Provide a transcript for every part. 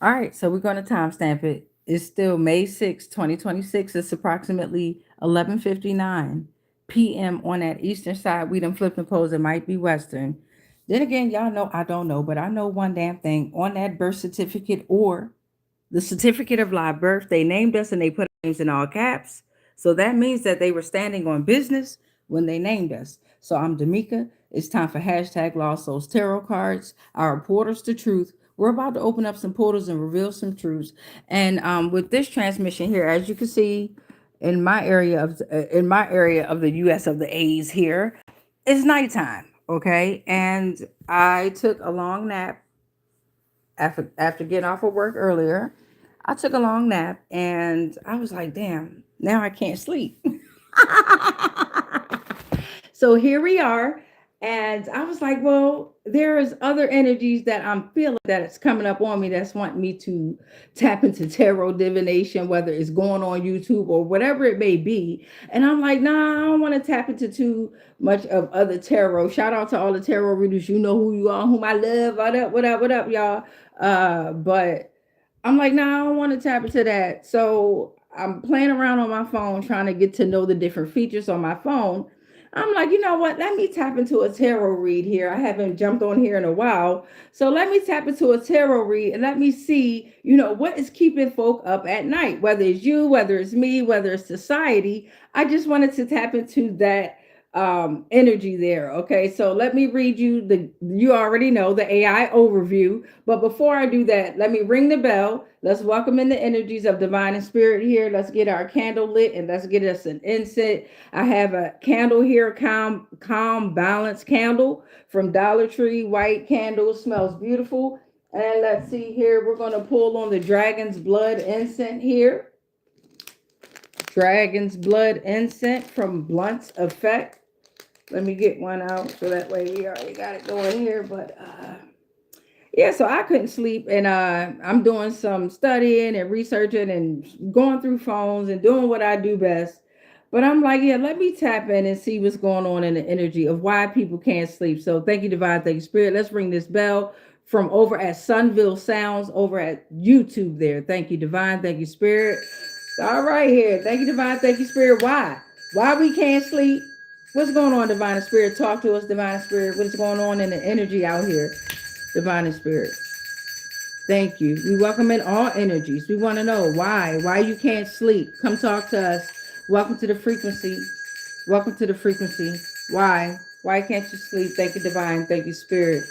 All right, so we're going to timestamp it. It's still May 6, 2026. It's approximately 11:59 p.m. on that eastern side. We done flipped and closed. It might be western. Then again, y'all know I don't know, but I know one damn thing on that birth certificate or the certificate of live birth. They named us and they put our names in all caps. So that means that they were standing on business when they named us. So I'm D'Amica. It's time for hashtag Lost Souls Tarot cards, our portals to truth. We're about to open up some portals and reveal some truths. And with this transmission here, as you can see in my area of the U.S. of the A's here, it's nighttime. Okay, and I took a long nap after getting off of work earlier. I took a long nap and I was like, damn, now I can't sleep. So here we are. And I was like, well, there is other energies that I'm feeling that it's coming up on me that's wanting me to tap into tarot divination, whether it's going on YouTube or whatever it may be. And I'm like, nah, I don't want to tap into too much of other tarot. Shout out to all the tarot readers. You know who you are, whom I love. What up, what up, what up, y'all? But I'm like, nah, I don't want to tap into that. So I'm playing around on my phone, trying to get to know the different features on my phone. I'm like, you know what? Let me tap into a tarot read here. I haven't jumped on here in a while. So let me tap into a tarot read and let me see, what is keeping folk up at night, whether it's you, whether it's me, whether it's society. I just wanted to tap into that energy there. Okay, so let me read you you already know the AI overview, but before I do that, let me ring the bell. Let's welcome in the energies of divine and spirit here. Let's get our candle lit and let's get us an incense. I have a candle here, calm balance candle from Dollar Tree. White candle, smells beautiful. And let's see here, we're going to pull on the dragon's blood incense here. Dragon's blood incense from Blunt's Effect. Let me get one out so that way we already got it going here. But yeah, so I couldn't sleep, and I'm doing some studying and researching and going through phones and doing what I do best. But I'm like, yeah, let me tap in and see what's going on in the energy of why people can't sleep. So thank you, Divine, thank you, Spirit. Let's ring this bell from over at Sunville Sounds over at YouTube there. Thank you, Divine, thank you, Spirit. All right here. Thank you, Divine, thank you, Spirit. Why? Why we can't sleep? What's going on, Divine Spirit? Talk to us, Divine Spirit. What is going on in the energy out here, Divine Spirit? Thank you. We welcome in all energies. We want to know why you can't sleep. Come talk to us. Welcome to the frequency. Welcome to the frequency. Why? Why can't you sleep? Thank you, Divine. Thank you, Spirit.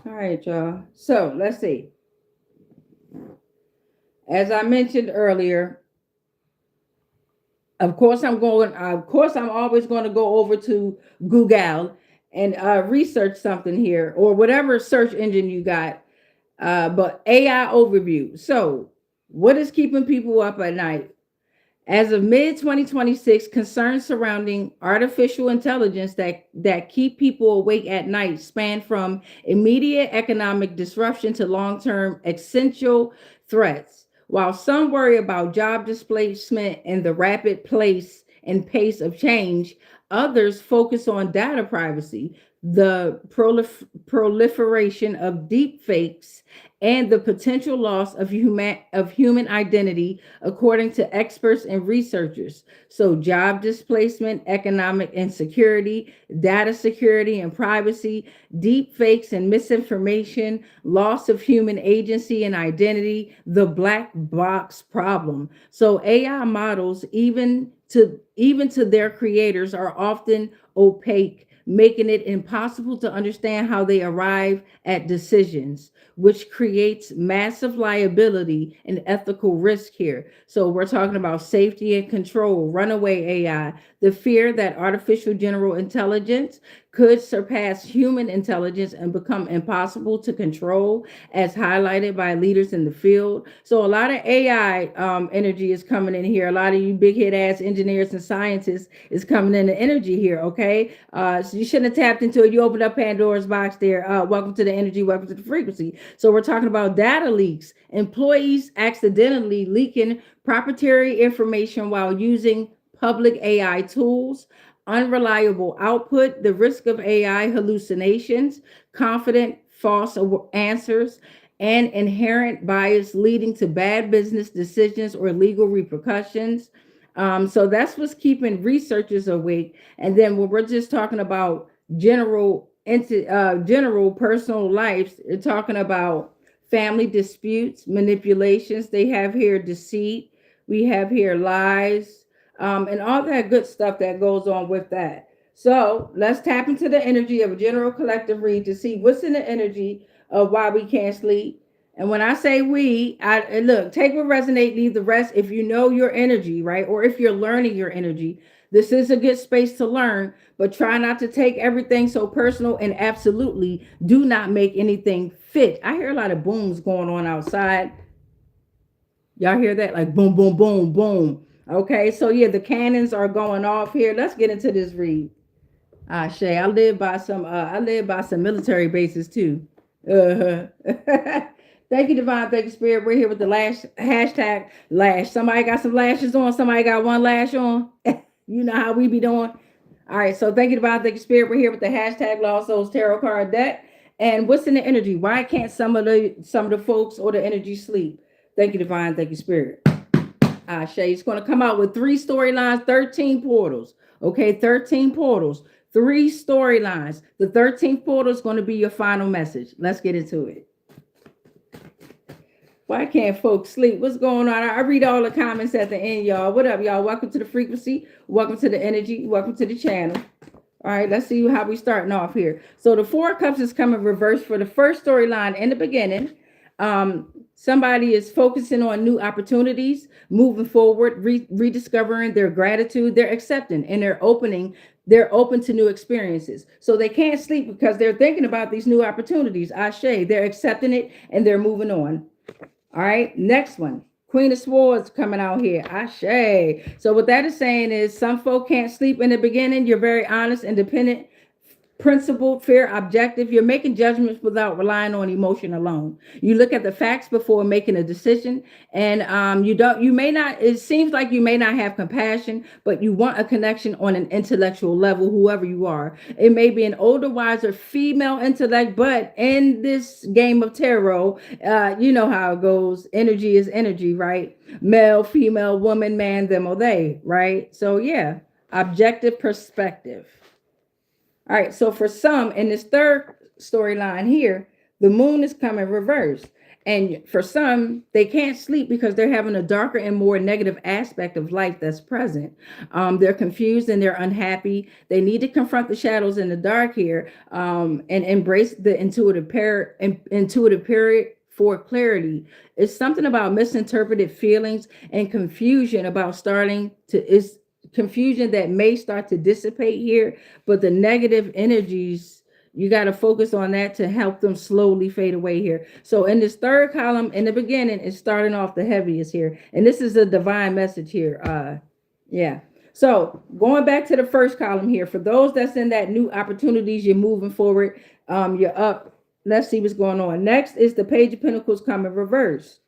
All right, y'all. So let's see. As I mentioned earlier, of course I'm always going to go over to Google and research something here or whatever search engine you got. But AI overview. So what is keeping people up at night? As of mid 2026, concerns surrounding artificial intelligence that keep people awake at night span from immediate economic disruption to long-term existential threats. While some worry about job displacement and the rapid pace of change, others focus on data privacy, the proliferation of deep fakes, and the potential loss of human identity, according to experts and researchers. So, job displacement, economic insecurity, data security and privacy, deep fakes and misinformation, loss of human agency and identity, the black box problem. So, AI models, even to their creators, are often opaque, making it impossible to understand how they arrive at decisions, which creates massive liability and ethical risk here. So, we're talking about safety and control, runaway AI, the fear that artificial general intelligence could surpass human intelligence and become impossible to control, as highlighted by leaders in the field. So, a lot of AI energy is coming in here. A lot of you big head ass engineers and scientists is coming in the energy here. Okay, so you shouldn't have tapped into it. You opened up Pandora's box there. Welcome to the energy. Welcome to the frequency. So we're talking about data leaks, employees accidentally leaking proprietary information while using public AI tools, unreliable output, the risk of AI hallucinations, confident false answers, and inherent bias leading to bad business decisions or legal repercussions. So that's what's keeping researchers awake. And then when we're just talking about general personal lives, they're talking about family disputes, manipulations. They have here deceit. We have here lies, and all that good stuff that goes on with that. So let's tap into the energy of a general collective read to see what's in the energy of why we can't sleep. And when I say we, I look, take what resonate, leave the rest. If you know your energy, right? Or if you're learning your energy, this is a good space to learn, but try not to take everything so personal, and absolutely do not make anything fit. I hear a lot of booms going on outside. Y'all hear that? Like boom, boom, boom, boom. Okay, so yeah, the cannons are going off here. Let's get into this read. Shay, I live by some military bases too. Uh-huh. Thank you, Divine. Thank you, Spirit. We're here with the lash hashtag lash. Somebody got some lashes on. Somebody got one lash on. You know how we be doing. All right. So thank you, Divine. Thank you, Spirit. We're here with the hashtag Lost Souls Tarot card deck. And what's in the energy? Why can't some of the folks or the energy sleep? Thank you, Divine. Thank you, Spirit. Shay, it's going to come out with 3 storylines, 13 portals. Okay, 13 portals, 3 storylines. The 13th portal is going to be your final message. Let's get into it. Why can't folks sleep? What's going on? I read all the comments at the end, y'all. What up, y'all? Welcome to the frequency. Welcome to the energy. Welcome to the channel. All right, let's see how we starting off here. So the 4 of Cups is coming reversed for the first storyline in the beginning. Somebody is focusing on new opportunities, moving forward, rediscovering their gratitude, they're accepting, and they're open to new experiences. So they can't sleep because they're thinking about these new opportunities. Ashe, they're accepting it and they're moving on. All right, next one. Queen of Swords coming out here. Ashe. So what that is saying is some folk can't sleep in the beginning. You're very honest, independent, principled, fair, objective. You're making judgments without relying on emotion alone. You look at the facts before making a decision, and it seems like you may not have compassion, but you want a connection on an intellectual level, whoever you are. It may be an older, wiser female intellect, but in this game of tarot, you know how it goes. Energy is energy, right? Male, female, woman, man, them or they, right? So yeah, objective perspective. All right, so for some in this third storyline here, the moon is coming reversed. And for some, they can't sleep because they're having a darker and more negative aspect of life that's present. They're confused and they're unhappy. They need to confront the shadows in the dark here, and embrace the intuitive period for clarity. It's something about misinterpreted feelings and confusion confusion that may start to dissipate here, but the negative energies, you got to focus on that to help them slowly fade away here. So in this third column in the beginning, it's starting off the heaviest here, and this is a divine message here. Yeah. So going back to the first column here, for those that's in that new opportunities, you're moving forward, you're up. Let's see what's going on. Next is the Page of Pentacles coming reverse.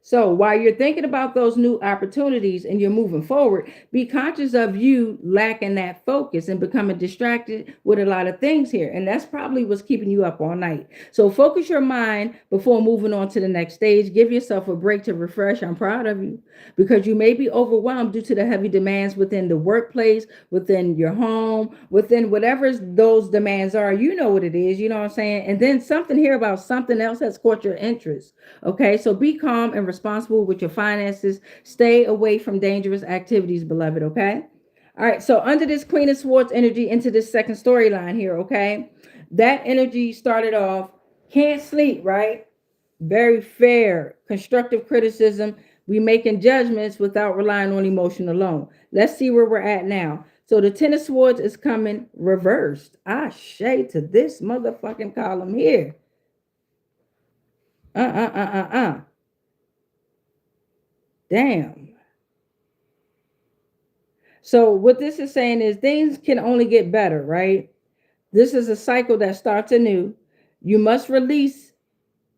So while you're thinking about those new opportunities and you're moving forward, be conscious of you lacking that focus and becoming distracted with a lot of things here. And that's probably what's keeping you up all night. So focus your mind before moving on to the next stage. Give yourself a break to refresh. I'm proud of you because you may be overwhelmed due to the heavy demands within the workplace, within your home, within whatever those demands are. You know what it is. You know what I'm saying? And then something here about something else has caught your interest. Okay, so be calm and responsible with your finances. Stay away from dangerous activities, beloved. Okay. All right. So under this Queen of Swords energy into this second storyline here. Okay. That energy started off, can't sleep, right? Very fair, constructive criticism. We making judgments without relying on emotion alone. Let's see where we're at now. So the Ten of Swords is coming reversed. Ashe to this motherfucking column here. Damn. So what this is saying is things can only get better, right? This is a cycle that starts anew. You must release.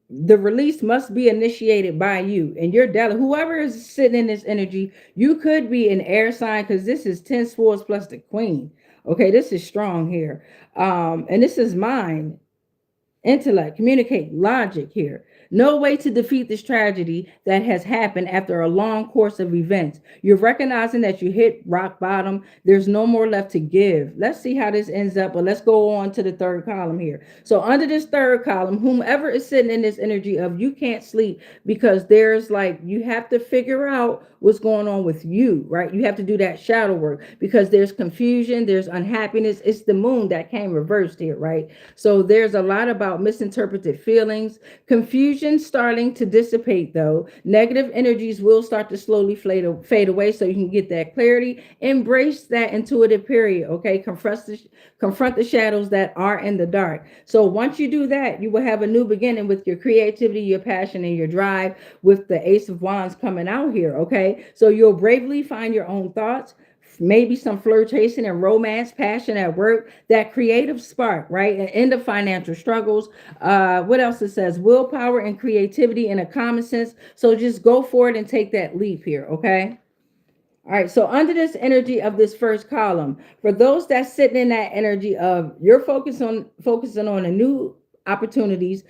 The release must be initiated by you and your delegate. Whoever is sitting in this energy, you could be an air sign because this is 10 swords plus the queen. Okay, this is strong here. And this is mine. intellect, communicate, logic here. No way to defeat this tragedy that has happened after a long course of events. You're recognizing that you hit rock bottom. There's no more left to give. Let's see how this ends up, but let's go on to the third column here. So under this third column, whomever is sitting in this energy of you can't sleep because there's like, you have to figure out what's going on with you, right? You have to do that shadow work because there's confusion, there's unhappiness. It's the moon that came reversed here, right? So there's a lot about misinterpreted feelings, confusion starting to dissipate though. Negative energies will start to slowly fade away so you can get that clarity. Embrace that intuitive period, okay? Confront the shadows that are in the dark. So once you do that, you will have a new beginning with your creativity, your passion, and your drive with the Ace of Wands coming out here, okay? So you'll bravely find your own thoughts, maybe some flirtation and romance, passion at work, that creative spark, right? And end of financial struggles. What else it says? Willpower and creativity in a common sense. So just go for it and take that leap here, okay? All right, so under this energy of this first column, for those that's sitting in that energy of you're focusing on a new opportunities,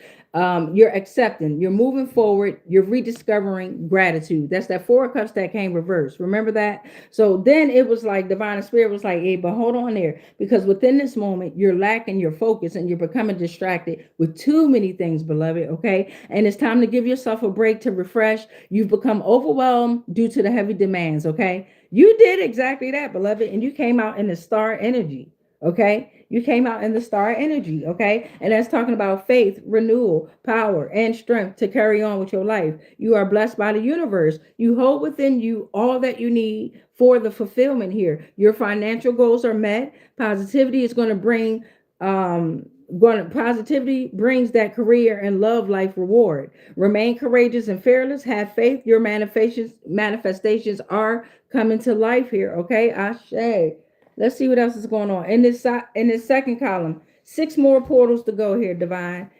you're accepting, you're moving forward, you're rediscovering gratitude. That's that Four of Cups that came reversed. Remember that? So then it was like divine spirit was like, hey, but hold on there, because within this moment, you're lacking your focus and you're becoming distracted with too many things, beloved. Okay. And it's time to give yourself a break to refresh. You've become overwhelmed due to the heavy demands. Okay. You did exactly that, beloved. And you came out in the star energy. Okay. You came out in the star energy. Okay. And that's talking about faith, renewal, power, and strength to carry on with your life. You are blessed by the universe. You hold within you all that you need for the fulfillment here. Your financial goals are met. Positivity is going to bring, positivity brings that career and love life reward. Remain courageous and fearless. Have faith. Your manifestations are coming to life here. Okay. Ashe. Let's see what else is going on in this second column. 6 more portals to go here, divine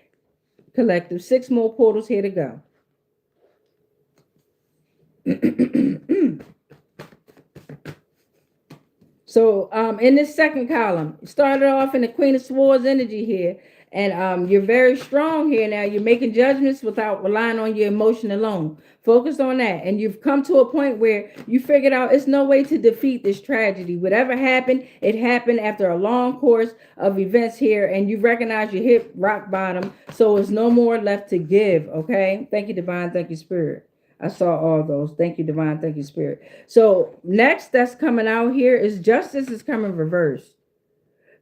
collective. 6 more portals here to go. So in this second column, started off in the Queen of Swords energy here. And you're very strong here now. You're making judgments without relying on your emotion alone. Focus on that. And you've come to a point where you figured out it's no way to defeat this tragedy. Whatever happened, it happened after a long course of events here. And you recognize you hit rock bottom. So there's no more left to give. Okay. Thank you, divine. Thank you, spirit. I saw all those. Thank you, divine. Thank you, spirit. So next that's coming out here is justice is coming reversed.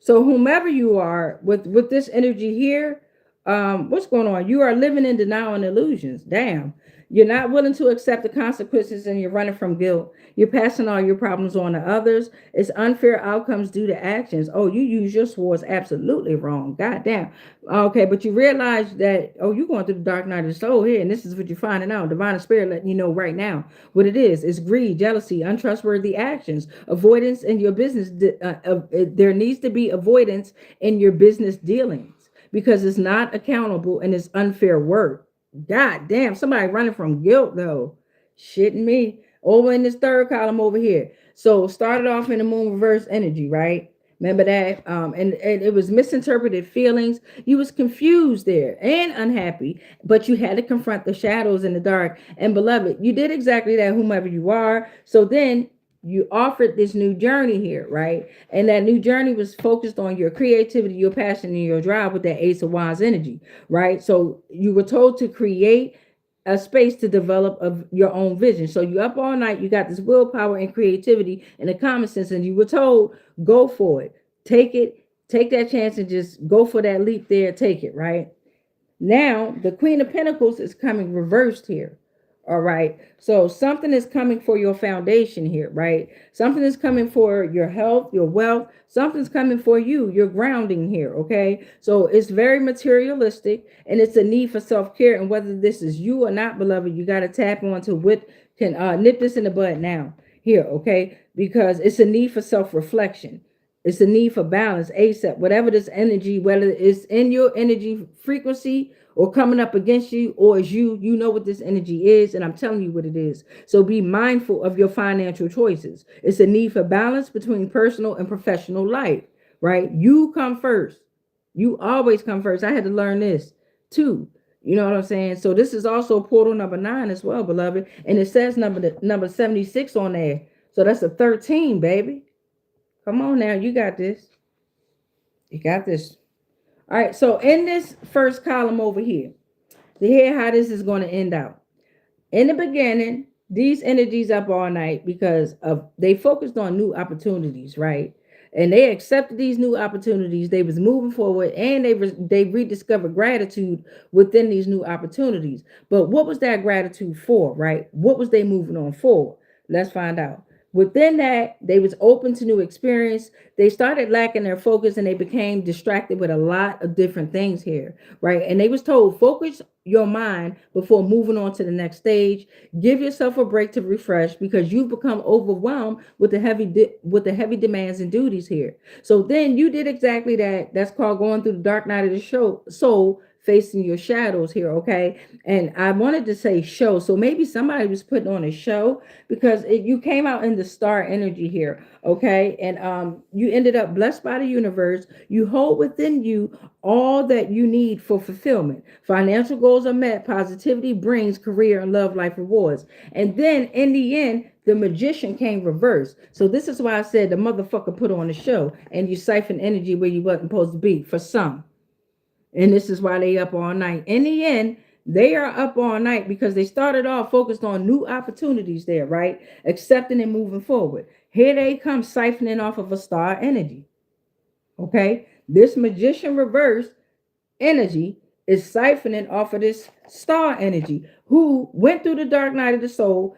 So whomever you are with this energy here, what's going on? You are living in denial and illusions. Damn. You're not willing to accept the consequences and you're running from guilt. You're passing all your problems on to others. It's unfair outcomes due to actions. Oh, you use your swords absolutely wrong. God damn. Okay, but you realize that, oh, you're going through the dark night of the soul here, and this is what you're finding out. Divine spirit letting you know right now what it is. It's greed, jealousy, untrustworthy actions, avoidance in your business. There needs to be avoidance in your business dealings because it's not accountable and it's unfair work. God damn, somebody running from guilt though. Shitting me. Over in this third column over here. So started off in the moon reverse energy, right? Remember that? And it was misinterpreted feelings. You was confused there and unhappy, but you had to confront the shadows in the dark. And beloved, you did exactly that, whomever you are. So then you offered this new journey here, right? And that new journey was focused on your creativity, your passion, and your drive with that Ace of Wands energy, right? So you were told to create a space to develop of your own vision. So you up all night, you got this willpower and creativity and a common sense, and you were told, go for it. Take that chance and just go for that leap there, take it, right? Now, the Queen of Pentacles is coming reversed here. All right. So something is coming for your foundation here, right? Something is coming for your health, your wealth. Something's coming for you, your grounding here. Okay. So it's very materialistic and it's a need for self-care. And whether this is you or not, beloved, you got to tap onto what can nip this in the bud now here. Okay. Because it's a need for self-reflection. It's a need for balance, ASAP, whatever this energy, whether it's in your energy frequency or coming up against you, or as you know what this energy is, and I'm telling you what it is. So be mindful of your financial choices. It's a need for balance between personal and professional life, right? You come first. You always come first. I had to learn this too. You know what I'm saying? So this is also portal number 9 as well, beloved. And it says number 76 on there. So that's a 13, baby. Come on now, you got this. You got this. All right. So in this first column over here, to hear how this is going to end out. In the beginning, these energies up all night because of they focused on new opportunities, right? And they accepted these new opportunities. They was moving forward, and they rediscovered gratitude within these new opportunities. But what was that gratitude for, right? What was they moving on for? Let's find out. Within that, they was open to new experience. They started lacking their focus, and they became distracted with a lot of different things here, right? And they was told, focus your mind before moving on to the next stage. Give yourself a break to refresh because you've become overwhelmed with the heavy demands and duties here. So then you did exactly that. That's called going through the dark night of the soul, facing your shadows here, okay? And I wanted to say show, so maybe somebody was putting on a show because you came out in the star energy here, okay? And you ended up blessed by the universe. You hold within you all that you need for fulfillment. Financial goals are met. Positivity brings career and love life rewards. And then in the end, the magician came reversed. So this is why I said the motherfucker put on a show and you siphon energy where you wasn't supposed to be for some. And this is why they up all night. In the end, they are up all night because they started off focused on new opportunities there, right? Accepting and moving forward. Here they come siphoning off of a star energy. Okay? This magician reverse energy is siphoning off of this star energy who went through the dark night of the soul,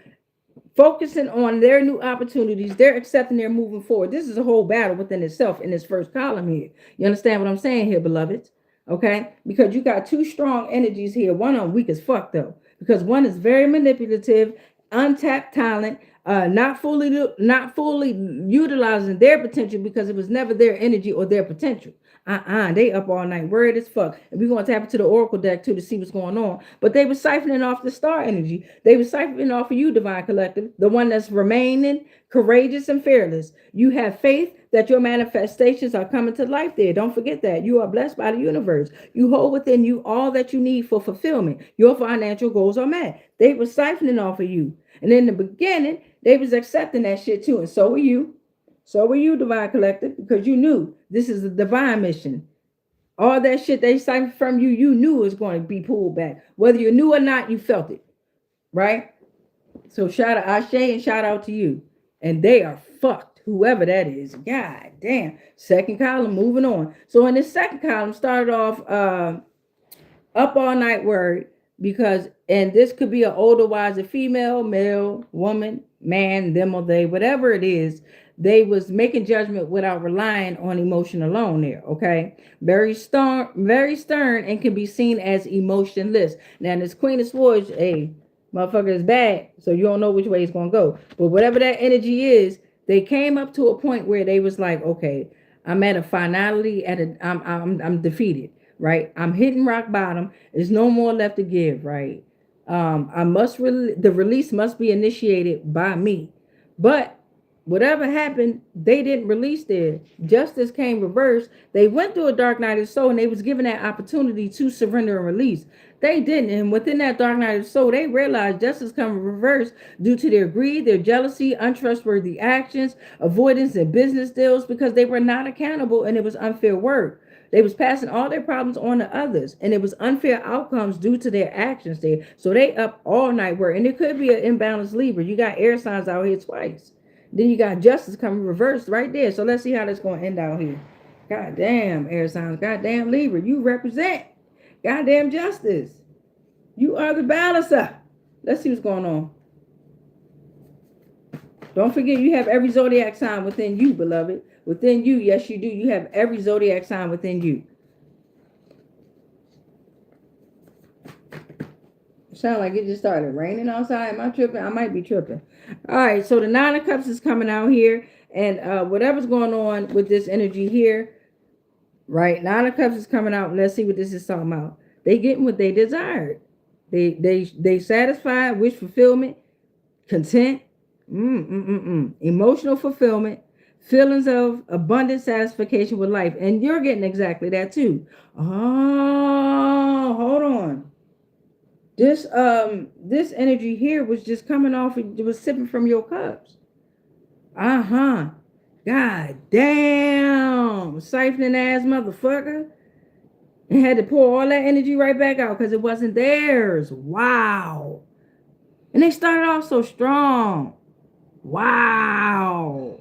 focusing on their new opportunities. They're accepting, they're moving forward. This is a whole battle within itself in this first column here. You understand what I'm saying here, beloveds? Okay, because you got two strong energies here. One of them weak as fuck though, because one is very manipulative, untapped talent, not fully utilizing their potential because it was never their energy or their potential. They up all night, worried as fuck. And we're gonna tap into the oracle deck too to see what's going on. But they were siphoning off the star energy. They were siphoning off of you, divine collective, the one that's remaining courageous and fearless. You have faith that your manifestations are coming to life there. Don't forget that. You are blessed by the universe. You hold within you all that you need for fulfillment. Your financial goals are met. They were siphoning off of you. And in the beginning, they was accepting that shit too. And so were you. So were you, divine collective, because you knew this is a divine mission. All that shit they siphoned from you, you knew it was going to be pulled back. Whether you knew or not, you felt it. Right? So shout out Ashe and shout out to you. And they are fucked, whoever that is. God damn. Second column, moving on. So in this second column, started off up all night worried because, and this could be an older, wiser female, male, woman, man, them or they, whatever it is. They was making judgment without relying on emotion alone there, okay? Very stern, and can be seen as emotionless. Now, this Queen of Swords, motherfucker is bad, so you don't know which way it's gonna go. But whatever that energy is, they came up to a point where they was like, okay, I'm at a finality, I'm defeated, right? I'm hitting rock bottom. There's no more left to give, right? The release must be initiated by me. But whatever happened, they didn't release their justice came reversed. They went through a dark night of the soul and they was given that opportunity to surrender and release. They didn't. And within that dark night of the soul, they realized justice come reversed due to their greed, their jealousy, untrustworthy actions, avoidance in business deals because they were not accountable and it was unfair work. They was passing all their problems on to others, and it was unfair outcomes due to their actions there. So they up all night work, and it could be an imbalanced Libra. You got air signs out here twice. Then you got justice coming reversed right there. So let's see how that's going to end out here. Goddamn, air signs. Goddamn, Libra. You represent. Goddamn justice. You are the balancer. Let's see what's going on. Don't forget, you have every zodiac sign within you, beloved. Within you, yes, you do. You have every zodiac sign within you. Sound like it just started raining outside. Am I tripping? I might be tripping. All right, so the Nine of Cups is coming out here, and whatever's going on with this energy here, right? Nine of Cups is coming out. Let's see what this is talking about. They getting what they desired. They satisfied, wish fulfillment, content, emotional fulfillment, feelings of abundant satisfaction with life. And you're getting exactly that too. Oh, hold on. This energy here was just coming off, it was sipping from your cups. Uh-huh. God damn. Siphoning ass motherfucker. And had to pour all that energy right back out because it wasn't theirs. Wow. And they started off so strong. Wow.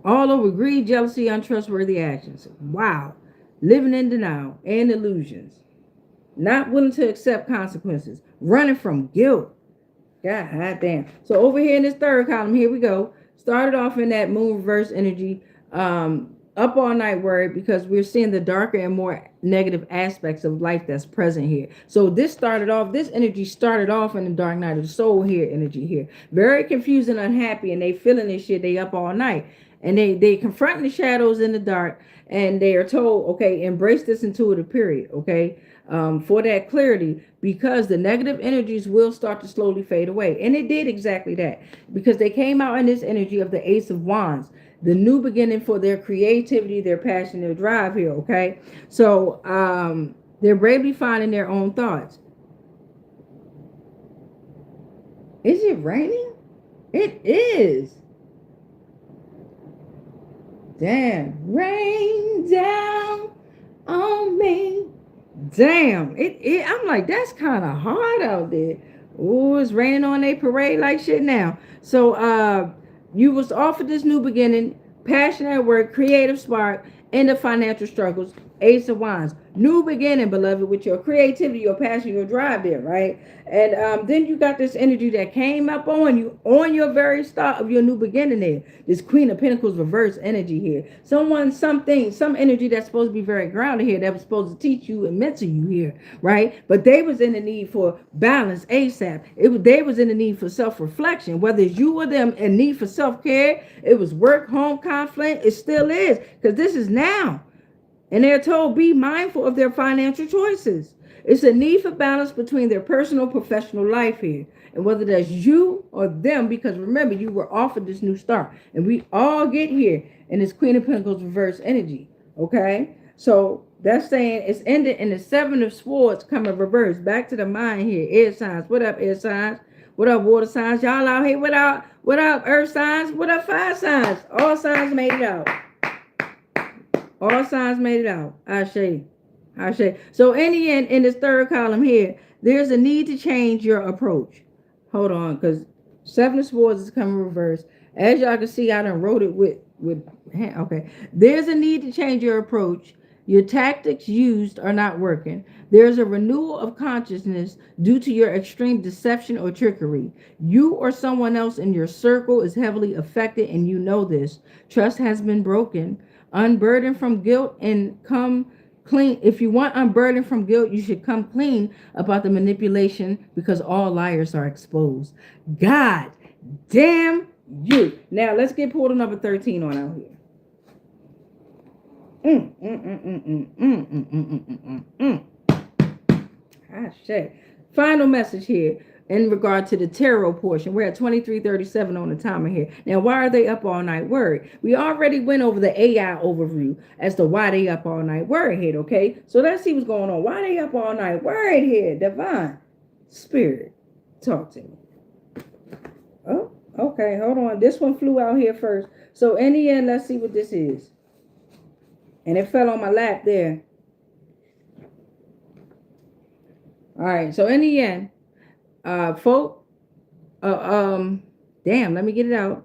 All over greed, jealousy, untrustworthy actions. Wow. Living in denial and illusions. Not willing to accept consequences. Running from guilt. God damn. So over here in this third column, here we go. Started off in that moon reverse energy. Up all night worried because we're seeing the darker and more negative aspects of life that's present here. So this energy started off in the dark night of the soul here, energy here. Very confused and unhappy, and they feeling this shit. They up all night. And they confront the shadows in the dark, and they are told, okay, embrace this intuitive period, okay, for that clarity, because the negative energies will start to slowly fade away. And it did exactly that, because they came out in this energy of the Ace of Wands, the new beginning for their creativity, their passion, their drive here, okay? So they're bravely finding their own thoughts. Is it raining? It is. Damn. Rain down on me. Damn. I'm like, that's kind of hard out there. Oh, it's raining on a parade like shit now. So you was offered this new beginning, passion at work, creative spark, and the financial struggles. Ace of Wands. New beginning, beloved, with your creativity, your passion, your drive there, right? And then you got this energy that came up on you on your very start of your new beginning there. This Queen of Pentacles reverse energy here. Some energy that's supposed to be very grounded here, that was supposed to teach you and mentor you here, right? But they was in the need for balance ASAP. They was in the need for self-reflection, whether it's you or them, in need for self-care. It was work, home conflict. It still is, because this is now. And they're told, be mindful of their financial choices. It's a need for balance between their personal and professional life here. And whether that's you or them, because remember, you were offered this new start. And we all get here in this Queen of Pentacles reverse energy. Okay? So that's saying it's ended in the Seven of Swords coming reverse. Back to the mind here. Air signs. What up, air signs? What up, water signs? Y'all out here? What up, earth signs? What up, fire signs? All signs made it out. All signs made it out. Ashe. So in the end, in this third column here, there's a need to change your approach. Hold on, because Seven of Swords is coming reverse. As y'all can see, I done wrote it with okay. There's a need to change your approach. Your tactics used are not working. There's a renewal of consciousness due to your extreme deception or trickery. You or someone else in your circle is heavily affected, and you know this. Trust has been broken. Unburden from guilt and come clean. If you want unburdened from guilt, you should come clean about the manipulation, because all liars are exposed. God damn you. Now let's get portal number 13 on out here. Final message here in regard to the tarot portion. We're at 23:37 on the timer here. Now, why are they up all night worried? We already went over the AI overview as to why they up all night worried here, okay? So let's see what's going on. Why they up all night worried here? Divine Spirit, talk to me. Oh, okay, hold on. This one flew out here first. So in the end, let's see what this is. And it fell on my lap there. All right, so in the end, folk, damn, let me get it out.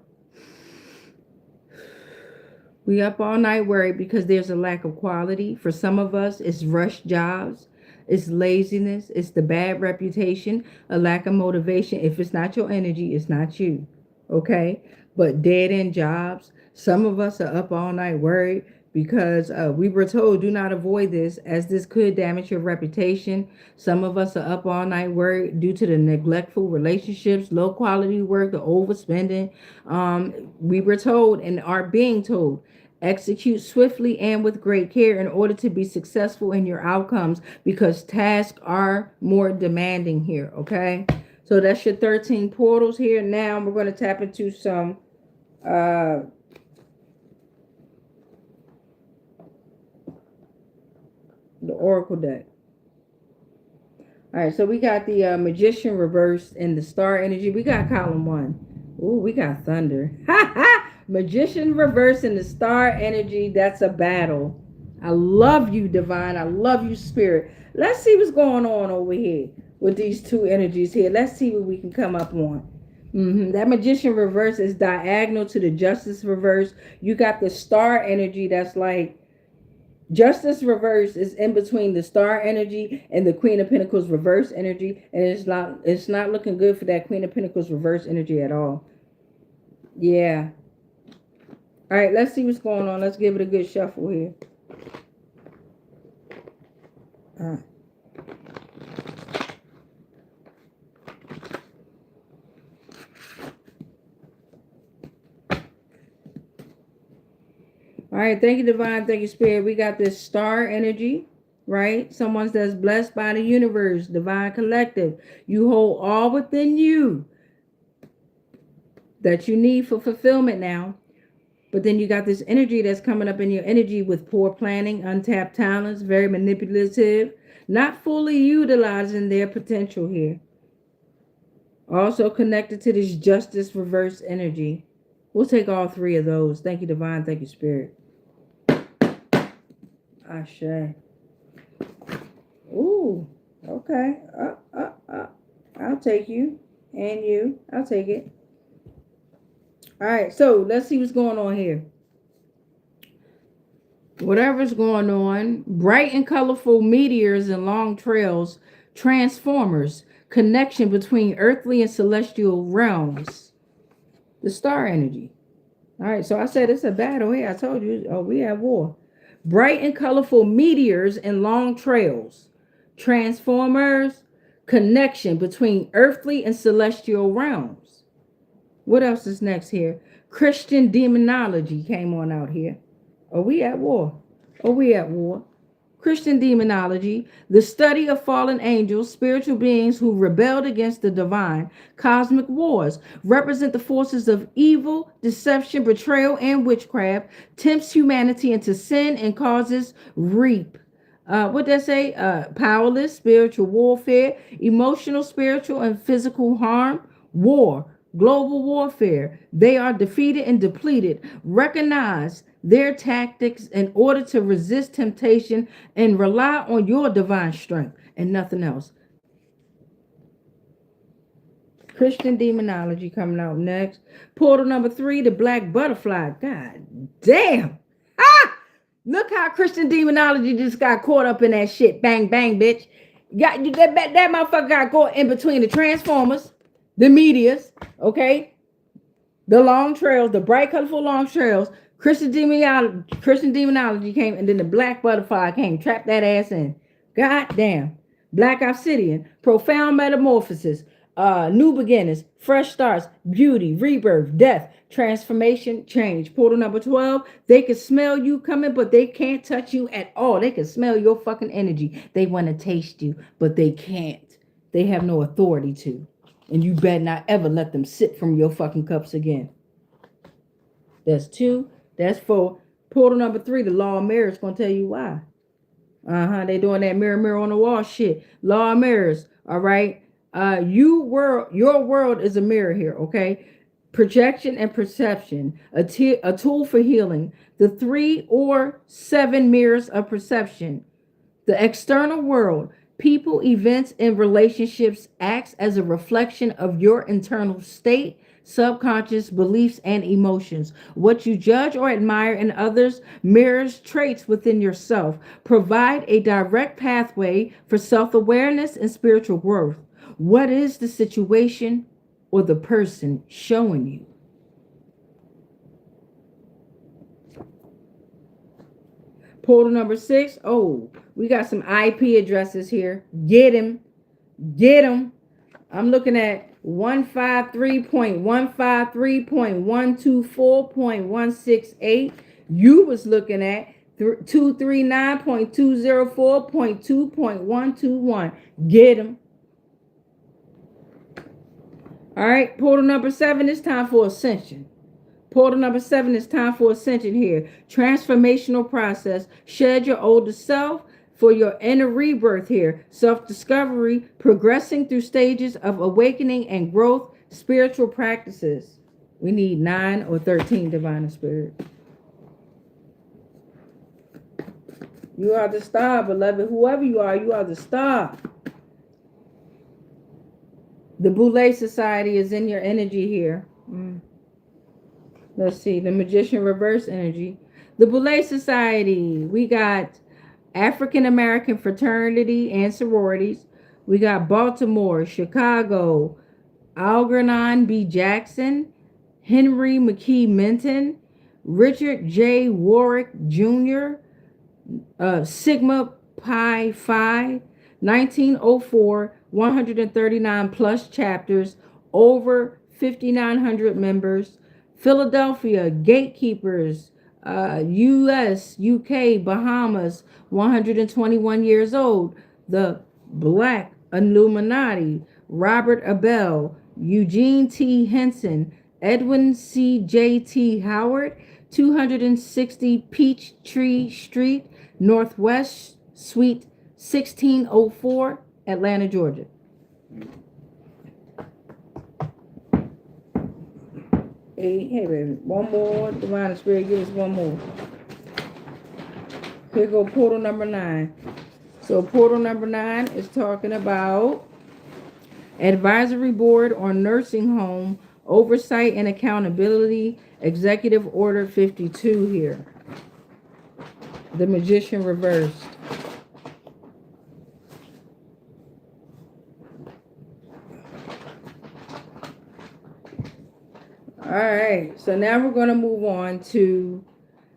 We up all night worried because there's a lack of quality. For some of us, it's rush jobs, it's laziness, it's the bad reputation, a lack of motivation. If it's not your energy, it's not you, okay? But dead end jobs. Some of us are up all night worried because we were told, do not avoid this, as this could damage your reputation. Some of us are up all night worried due to the neglectful relationships, low quality work, the overspending. We were told and are being told, execute swiftly and with great care in order to be successful in your outcomes, because tasks are more demanding here, okay? So that's your 13 portals here. Now we're going to tap into some Uh, the Oracle deck. All right, so we got the Magician reversed and the Star energy. We got column 1. Ooh, we got Thunder. Ha ha! Magician reversed and the Star energy. That's a battle. I love you, Divine. I love you, Spirit. Let's see what's going on over here with these two energies here. Let's see what we can come up on. That Magician reverse is diagonal to the Justice reverse. You got the Star energy that's like Justice reverse is in between the Star energy and the Queen of Pentacles reverse energy, and it's not looking good for that Queen of Pentacles reverse energy at all. Yeah. All right, let's see what's going on. Let's give it a good shuffle here. All right, thank you, Divine. Thank you, Spirit. We got this Star energy, right? Someone that's blessed by the universe, Divine Collective. You hold all within you that you need for fulfillment now. But then you got this energy that's coming up in your energy with poor planning, untapped talents, very manipulative, not fully utilizing their potential here. Also connected to this Justice reverse energy. We'll take all three of those. Thank you, Divine. Thank you, Spirit. Ashe. Ooh, okay. I'll take you. And you. I'll take it. All right, so let's see what's going on here. Whatever's going on, bright and colorful meteors and long trails, transformers, connection between earthly and celestial realms. The Star energy. All right, so I said it's a battle here. I told you, we have war. Bright and colorful meteors and long trails, transformers, connection between earthly and celestial realms. What else is next here? Christian demonology came on out here. Are we at war? Are we at war? Christian demonology, the study of fallen angels, spiritual beings who rebelled against the divine. Cosmic wars represent the forces of evil, deception, betrayal, and witchcraft, tempts humanity into sin and causes reap. What they say? Powerless, spiritual warfare, emotional, spiritual, and physical harm, war, global warfare. They are defeated and depleted. Recognize their tactics in order to resist temptation and rely on your divine strength and nothing else. Christian demonology coming out next. Portal number 3, the black butterfly. God damn. Look how Christian demonology just got caught up in that shit. Bang, bang, bitch. That motherfucker got caught in between the transformers, the meteors, okay? The long trails, the bright, colorful long trails. Christian demonology came, and then the black butterfly came, trapped that ass in. God damn. Black obsidian, profound metamorphosis, new beginnings, fresh starts, beauty, rebirth, death, transformation, change. Portal number 12, they can smell you coming, but they can't touch you at all. They can smell your fucking energy. They want to taste you, but they can't. They have no authority to. And you better not ever let them sip from your fucking cups again. That's 2. That's 4. Portal number 3, the law of mirrors going to tell you why. They doing that mirror, mirror on the wall shit. Law of mirrors. All right. Your world is a mirror here. Okay. Projection and perception. A tool for healing. The 3 or 7 mirrors of perception. The external world. People, events, and relationships acts as a reflection of your internal state, subconscious beliefs, and emotions. What you judge or admire in others mirrors traits within yourself. Provide a direct pathway for self-awareness and spiritual growth. What is the situation or the person showing you? Portal number 6. Oh, we got some IP addresses here. Get him. Get him. I'm looking at 153.153.124.168. You was looking at 239.204.2.121. Get him. All right. Portal number 7. It's time for ascension. Portal number 7 is time for ascension here. Transformational process. Shed your older self for your inner rebirth here. Self-discovery, progressing through stages of awakening and growth, spiritual practices. We need 9 or 13, divine spirit. You are the star, beloved. Whoever you are the star. The Boule Society is in your energy here. Let's see, the Magician reverse energy. The Boule Society, we got African American fraternity and sororities. We got Baltimore, Chicago, Algernon B. Jackson, Henry McKee Minton, Richard J. Warwick Jr., Sigma Pi Phi, 1904, 139 plus chapters, over 5,900 members. Philadelphia, Gatekeepers, U.S., U.K., Bahamas, 121 years old. The Black Illuminati, Robert Abel, Eugene T. Henson, Edwin C. J. T. Howard, 260 Peachtree Street, Northwest, Suite 1604, Atlanta, Georgia. Hey, baby. One more. Divine Spirit, give us one more. Here go portal number 9. So portal number 9 is talking about advisory board on nursing home oversight and accountability, executive order 52 here. The Magician reversed. All right, so now we're going to move on to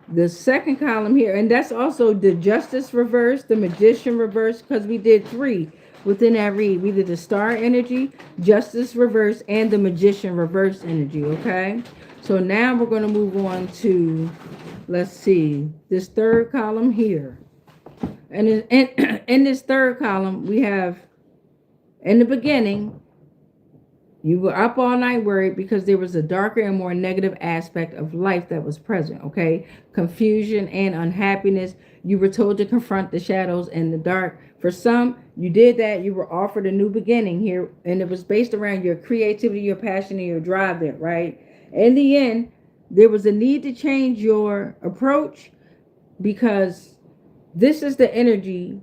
the second column here, and that's also the Justice reverse, the Magician reverse, because we did 3 within that read. We did the Star energy, Justice reverse, and the Magician reverse energy, okay? So now we're going to move on to, let's see, this third column here. And in this third column, we have, in the beginning, you were up all night worried because there was a darker and more negative aspect of life that was present, okay? Confusion and unhappiness. You were told to confront the shadows and the dark. For some, you did that. You were offered a new beginning here, and it was based around your creativity, your passion, and your drive there, right? In the end, there was a need to change your approach because this is the energy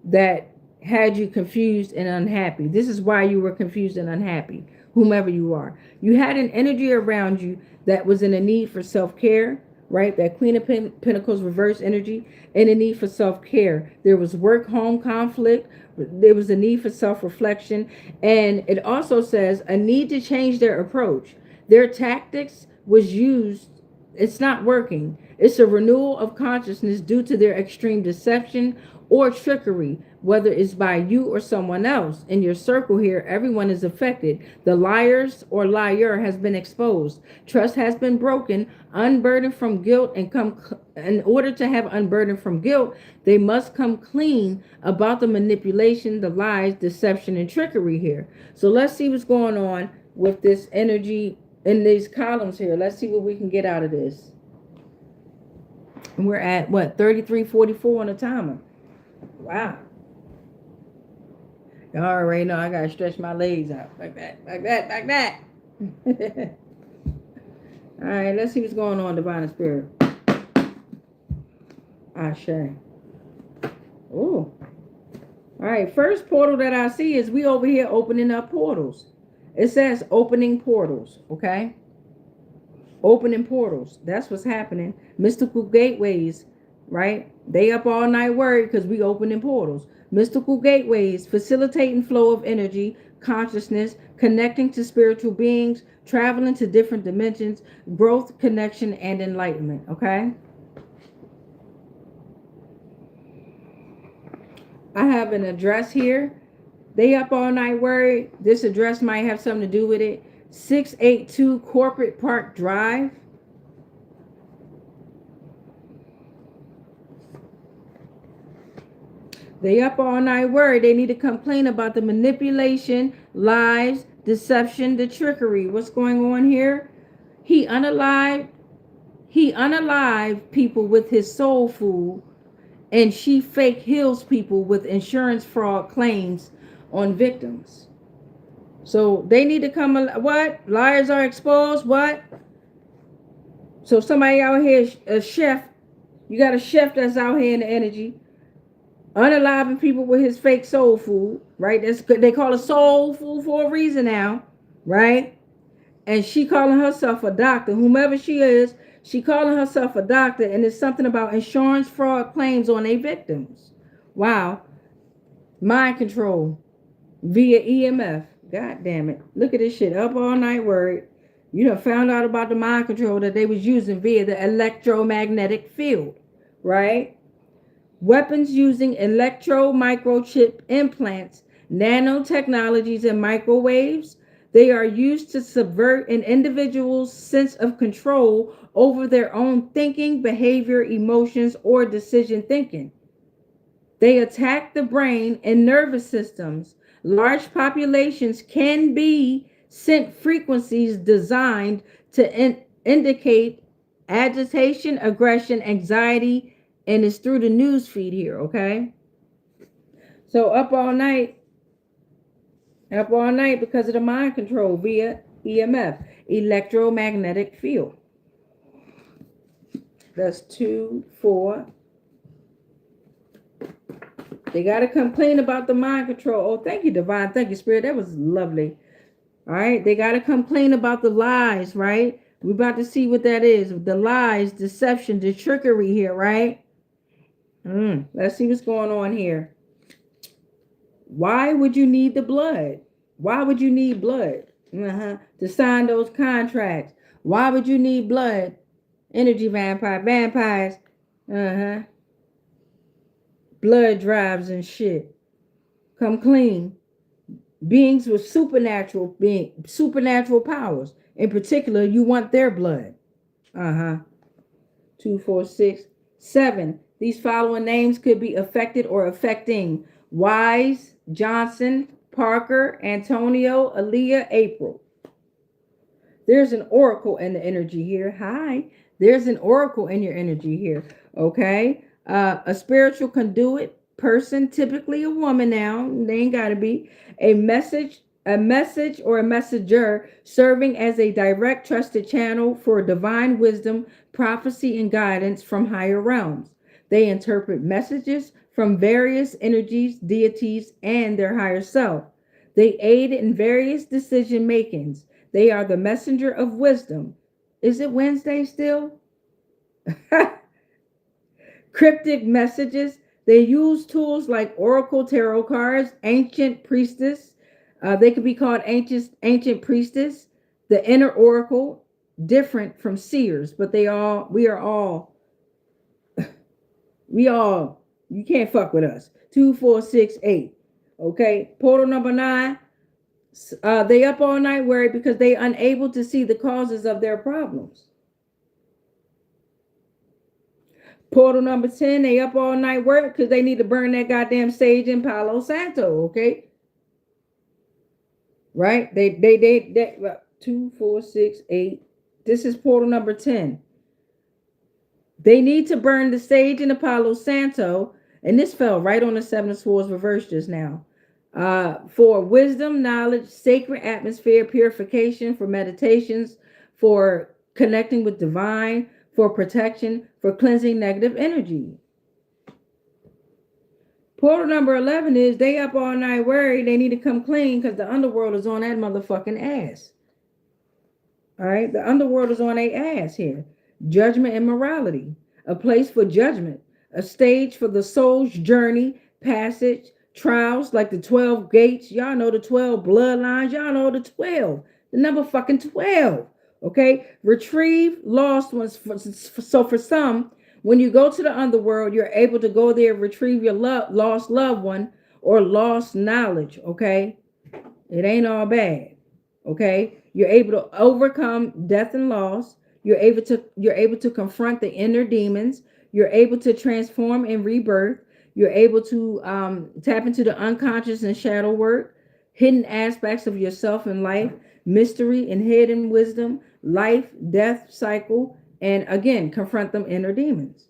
that had you confused and unhappy. This is why you were confused and unhappy, whomever you are. You had an energy around you that was in a need for self-care, right? That Queen of Pentacles reverse energy, and a need for self-care. There was work-home conflict. There was a need for self-reflection. And it also says a need to change their approach. Their tactics was used. It's not working. It's a renewal of consciousness due to their extreme deception or trickery, whether it's by you or someone else. In your circle here, everyone is affected. The liars or liar has been exposed. Trust has been broken, unburdened from guilt, and in order to have unburdened from guilt, they must come clean about the manipulation, the lies, deception, and trickery here. So let's see what's going on with this energy in these columns here. Let's see what we can get out of this. And we're at what, 33:44 on the timer. Wow. Y'all already know I gotta stretch my legs out. Like that, like that, like that. All right, let's see what's going on, Divine Spirit. Ashe. Ooh. All right, first portal that I see is we over here opening up portals. It says opening portals, okay? Opening portals. That's what's happening. Mystical gateways, right? They up all night worried because we opening portals. Mystical gateways, facilitating flow of energy, consciousness, connecting to spiritual beings, traveling to different dimensions, growth, connection, and enlightenment, okay? I have an address here. They up all night worried. This address might have something to do with it. 682 Corporate Park Drive. They up all night worried. They need to complain about the manipulation, lies, deception, the trickery. What's going on here? He unalived people with his soul food, and she fake heals people with insurance fraud claims on victims. So they need to come. What? Liars are exposed. What? So somebody out here, a chef, you got a chef that's out here in the energy, unaliving people with his fake soul food, right? That's good. They call it soul food for a reason now, right? And she calling herself a doctor, whomever she is, she calling herself a doctor, and it's something about insurance fraud claims on their victims. Wow. Mind control via EMF. God damn it. Look at this shit. Up all night worried. You done found out about the mind control that they was using via the electromagnetic field, right? Weapons using electro microchip implants, nanotechnologies, and microwaves. They are used to subvert an individual's sense of control over their own thinking, behavior, emotions, or decision thinking. They attack the brain and nervous systems. Large populations can be sent frequencies designed to indicate agitation, aggression, anxiety, and it's through the news feed here, okay? So up all night because of the mind control via EMF, electromagnetic field. That's 2, 4. They got to complain about the mind control. Oh, thank you, Divine. Thank you, Spirit. That was lovely. All right. They got to complain about the lies, right? We're about to see what that is. The lies, deception, the trickery here, right? Let's see what's going on here. Why would you need the blood? Why would you need blood? To sign those contracts. Why would you need blood? Energy vampires. Blood drives and shit. Come clean. Beings with supernatural powers. In particular, you want their blood. 2, 4, 6, 7. These following names could be affected or affecting: Wise, Johnson, Parker, Antonio, Aaliyah, April. There's an oracle in the energy here. Hi. There's an oracle in your energy here. Okay. A spiritual conduit person, typically a woman now. They ain't got to be. A message or a messenger serving as a direct trusted channel for divine wisdom, prophecy, and guidance from higher realms. They interpret messages from various energies, deities, and their higher self. They aid in various decision makings. They are the messenger of wisdom. Is it Wednesday still? Cryptic messages. They use tools like oracle, tarot cards, ancient priestess. They could be called ancient priestess. The inner oracle, different from seers, but we are all, you can't fuck with us. 2, 4, 6, 8. Okay. Portal number 9. They up all night worried because they unable to see the causes of their problems. Portal number 10, they up all night work because they need to burn that goddamn sage in Palo Santo, okay? Right? They 2, 4, 6, 8. This is portal number 10. They need to burn the sage in the Palo Santo, and this fell right on the 7 of Swords reversed just now. For wisdom, knowledge, sacred atmosphere, purification, for meditations, for connecting with divine, for protection, for cleansing negative energy. Portal number 11 is they up all night worried. They need to come clean because the underworld is on that motherfucking ass. All right. The underworld is on their ass here. Judgment and morality. A place for judgment. A stage for the soul's journey, passage, trials like the 12 gates. Y'all know the 12 bloodlines. Y'all know the 12. The number fucking 12. Okay, retrieve lost ones. So for some, when you go to the underworld, you're able to go there, retrieve your lost loved one or lost knowledge. Okay, it ain't all bad. Okay, you're able to overcome death and loss. You're able to confront the inner demons. You're able to transform and rebirth. You're able to tap into the unconscious and shadow work, hidden aspects of yourself and life, mystery and hidden wisdom, life, death cycle, and again, confront them inner demons.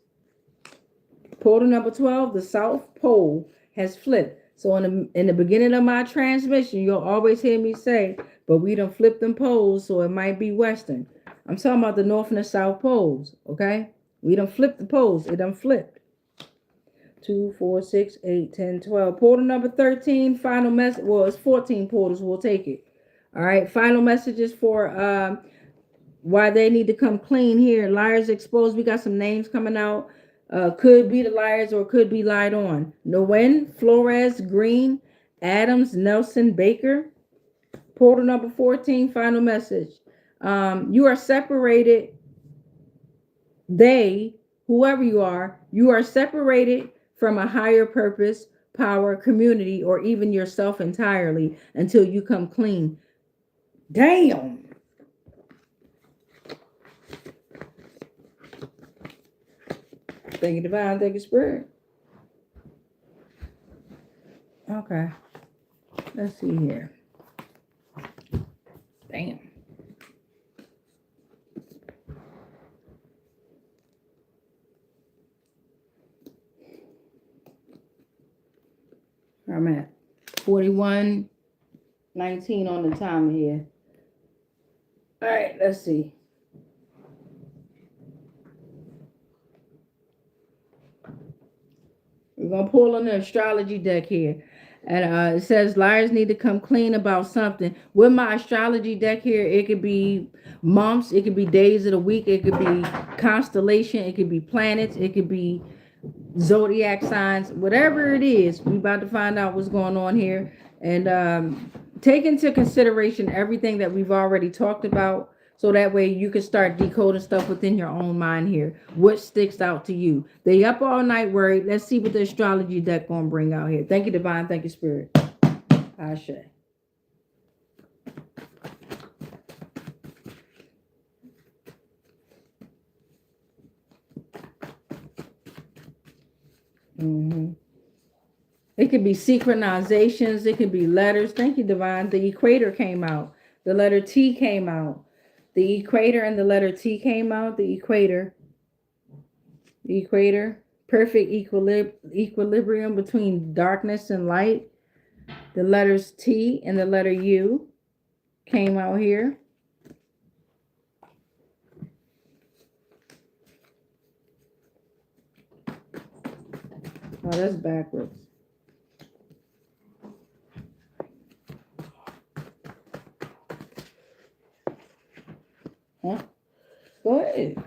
Portal number 12, the South Pole has flipped. So in the beginning of my transmission, you'll always hear me say, but we done flipped them poles, so it might be Western. I'm talking about the North and the South poles, okay? We done flipped the poles. It done flipped. 2, 4, 6, 8, 10, 12. Portal number 13, final message. Well, it's 14 portals. We'll take it. All right, final messages for why they need to come clean here. Liars exposed. We got some names coming out. Could be the liars or could be lied on. Nguyen, Flores, Green, Adams, Nelson, Baker. Portal number 14, final message. You are separated. They, whoever you are separated from a higher purpose, power, community, or even yourself entirely until you come clean. Damn. Thank you, divine. Thank you, spirit. Okay. Let's see here. Damn. I'm at 41:19 on the timer here. All right, let's see. We're going to pull on the astrology deck here. And it says liars need to come clean about something. With my astrology deck here, it could be months, it could be days of the week, it could be constellation, it could be planets, it could be zodiac signs, whatever it is. We about to find out what's going on here. And take into consideration everything that we've already talked about. So that way you can start decoding stuff within your own mind here. What sticks out to you? They up all night worried. Let's see what the astrology deck gonna bring out here. Thank you, divine. Thank you, spirit. Ashe. It could be synchronizations. It could be letters. Thank you, divine. The equator came out. The letter T came out. The equator and the letter T came out. The equator. Perfect equilibrium between darkness and light. The letters T and the letter U came out here. Oh, that's backwards. Huh? Go ahead.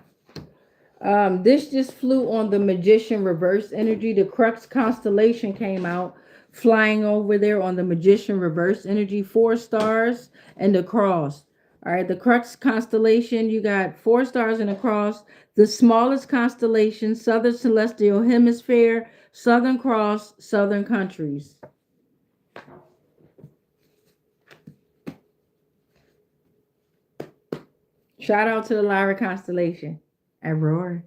This just flew on the Magician reverse energy. The Crux constellation came out flying over there on the Magician reverse energy. 4 stars and the cross. All right, the Crux constellation, you got 4 stars and a cross. The smallest constellation, Southern Celestial Hemisphere, Southern Cross, Southern Countries. Shout out to the Lyra constellation. Aurora.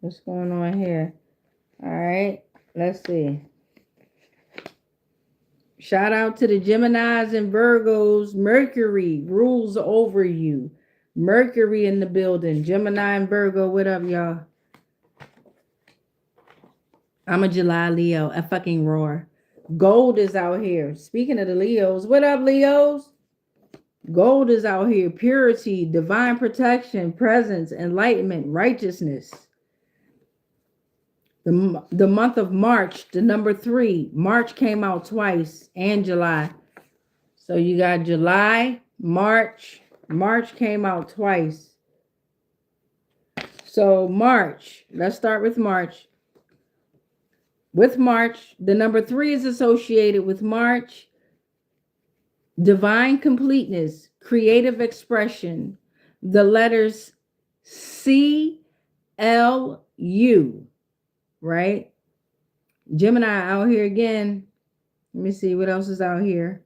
What's going on here? All right, let's see. Shout out to the Geminis and Virgos. Mercury rules over you. Mercury in the building. Gemini and Virgo, what up, y'all? I'm a July Leo. A fucking roar. Gold is out here. Speaking of the Leos, what up, Leos? Gold is out here. Purity, divine protection, presence, enlightenment, righteousness. The month of March, the number 3. March came out twice, and July. So you got July, March. March came out twice. So March, let's start with March. With March, the number 3 is associated with March. Divine completeness, creative expression. The letters CLU, right? Gemini out here again. Let me see what else is out here.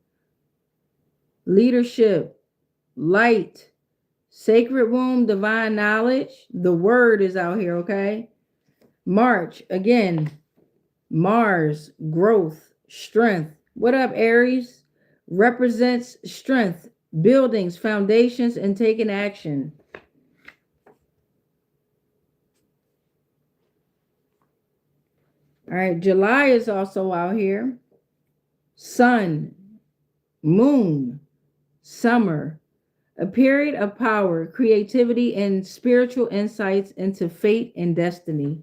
Leadership, light, sacred womb, divine knowledge. The word is out here, okay? March, again. Mars, growth, strength. What up, Aries? represents strength, buildings, foundations, and taking action. All right, July is also out here. Sun, moon, summer, a period of power, creativity, and spiritual insights into fate and destiny.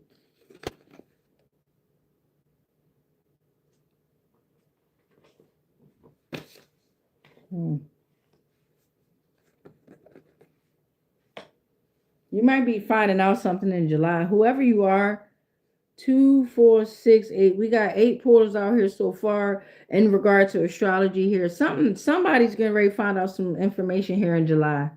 Hmm. You might be finding out something in July. Whoever you are, 2, 4, 6, 8. We got 8 portals out here so far in regard to astrology here. Somebody's getting ready to find out some information here in July.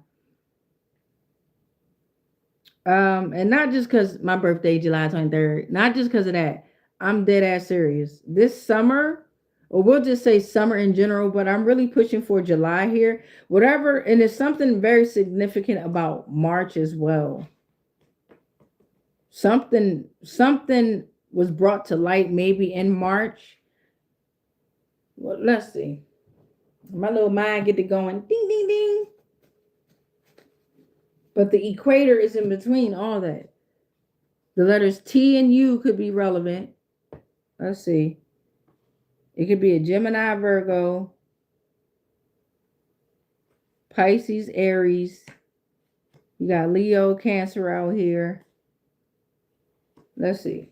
And not just because my birthday, July 23rd, not just because of that. I'm dead ass serious. This summer, or we'll just say summer in general, but I'm really pushing for July here. Whatever, and there's something very significant about March as well. Something was brought to light maybe in March. Well, let's see. My little mind get to going ding ding ding. But the equator is in between all that. The letters T and U could be relevant. Let's see. It could be a Gemini, Virgo, Pisces, Aries. You got Leo, Cancer out here. Let's see.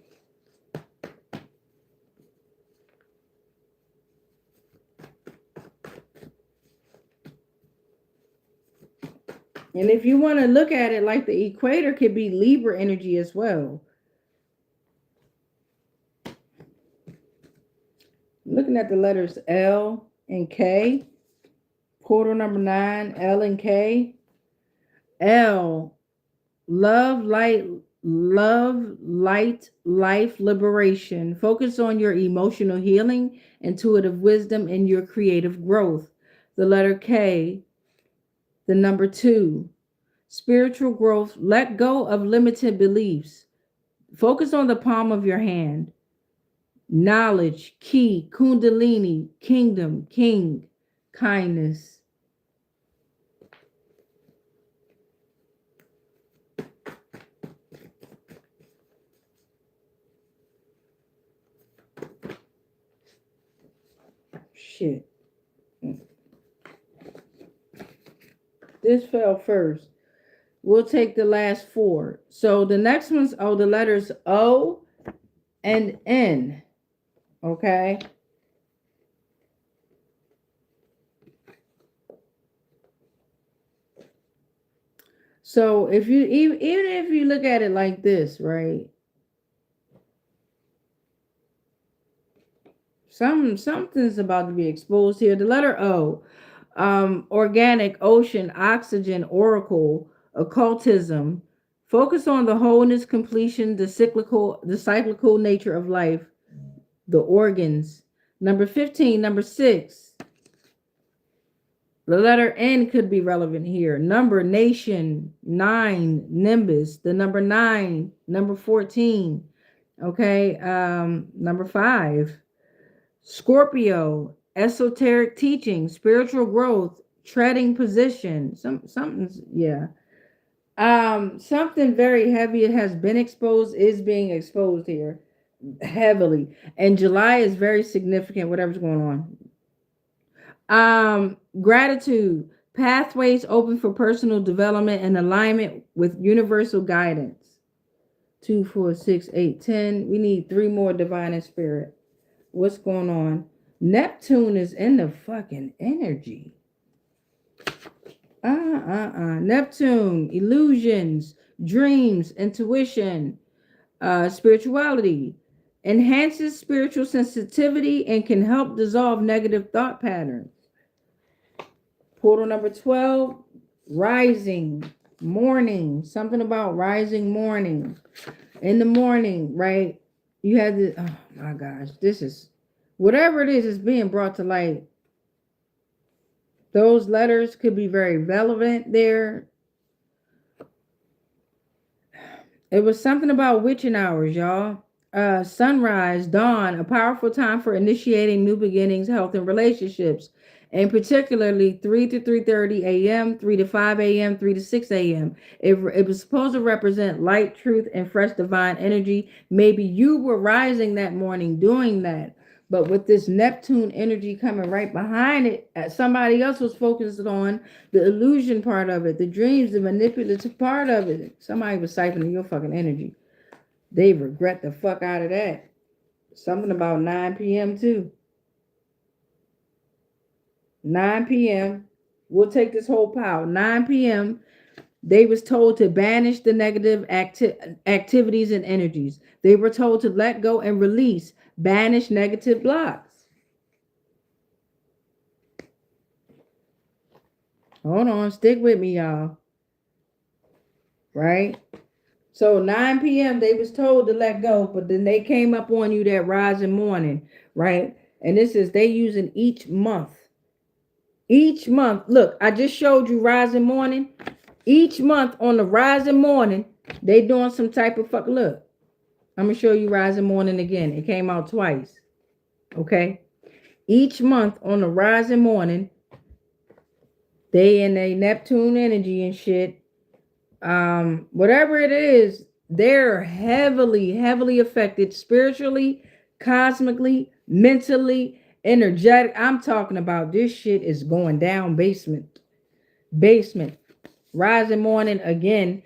And if you want to look at it like the equator could be Libra energy as well. Looking at the letters L and K. Portal number 9, L and K. L, love, light, life, liberation. Focus on your emotional healing, intuitive wisdom, and your creative growth. The letter K, the number 2, spiritual growth. Let go of limited beliefs. Focus on the palm of your hand. Knowledge, key, kundalini, kingdom, king, kindness. Shit. This fell first. We'll take the last 4. So the next one's the letters O and N. Okay. So if you even if you look at it like this, right? Something's about to be exposed here. The letter O, organic, ocean, oxygen, oracle, occultism. Focus on the wholeness, completion, the cyclical nature of life, the organs. Number 15, number 6. The letter N could be relevant here. Number, nation, 9, nimbus. The number 9, number 14. Okay, number 5. Scorpio, esoteric teaching, spiritual growth, treading position. Something's something very heavy has been exposed, is being exposed here heavily. And July is very significant, whatever's going on. Gratitude, pathways open for personal development and alignment with universal guidance. 2, 4, 6, 8, 10. We need 3 more, divine and spirit. What's going on? Neptune is in the fucking energy. Neptune, illusions, dreams, intuition, spirituality, enhances spiritual sensitivity and can help dissolve negative thought patterns. Portal number 12, rising, morning, something about rising morning. In the morning, right? You had this, oh my gosh, this is, whatever it is being brought to light. Those letters could be very relevant there. It was something about witching hours, y'all. sunrise, dawn, a powerful time for initiating new beginnings, health, and relationships, and particularly 3 to 3:30 a.m., 3 to 5 a.m., 3 to 6 a.m. It was supposed to represent light, truth, and fresh divine energy. Maybe you were rising that morning doing that. But with this Neptune energy coming right behind it, somebody else was focused on the illusion part of it, the dreams, the manipulative part of it. Somebody was siphoning your fucking energy. They regret the fuck out of that. Something about 9 p.m. too. 9 p.m. We'll take this whole pile. 9 p.m. They was told to banish the negative activities and energies. They were told to let go and release, banish negative blocks. Hold on, stick with me, y'all. Right? So 9 p.m. they was told to let go, but then they came up on you that rising morning, right? And this is they using each month. Each month, look, I just showed you rising morning. Each month on the rising morning, they doing some type of fuck. Look, I'm gonna show you rising morning again. It came out twice. Okay. Each month on the rising morning, they in a Neptune energy and shit. Whatever it is, they're heavily affected spiritually, cosmically, mentally, energetic. I'm talking about this shit is going down basement. Rising morning again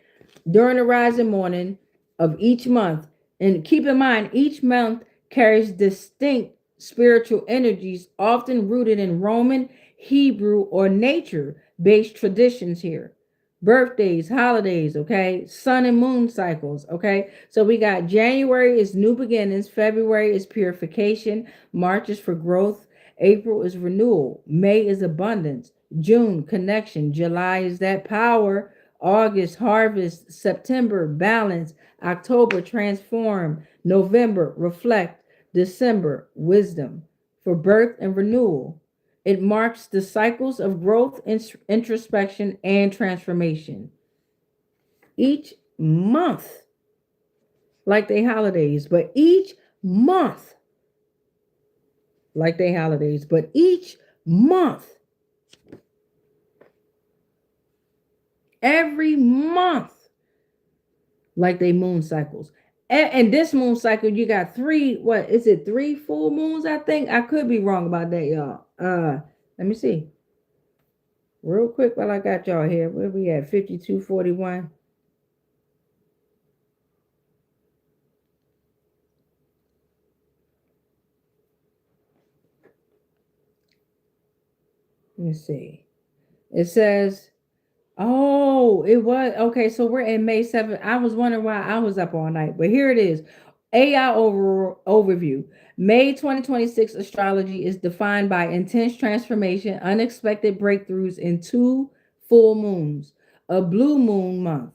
during the rising morning of each month. And keep in mind, each month carries distinct spiritual energies, often rooted in Roman, Hebrew, or nature-based traditions here. Birthdays, holidays, okay? Sun and moon cycles, okay? So we got January is new beginnings, February is purification, March is for growth, April is renewal, May is abundance, June connection, July is that power, August harvest, September balance, October transform, November reflect, December wisdom for birth and renewal. It marks the cycles of growth, introspection, and transformation. Each month, like they holidays, but each month, like they holidays, but each month, every month, like they moon cycles. And this moon cycle, you got what is it, 3 full moons? I think I could be wrong about that, y'all. Let me see real quick while I got y'all here. Where we at? 5241. Let me see. It says, oh, it was okay. So we're in May 7th. I was wondering why I was up all night, but here it is. AI overview. May 2026 astrology is defined by intense transformation, unexpected breakthroughs in 2 full moons, a blue moon month.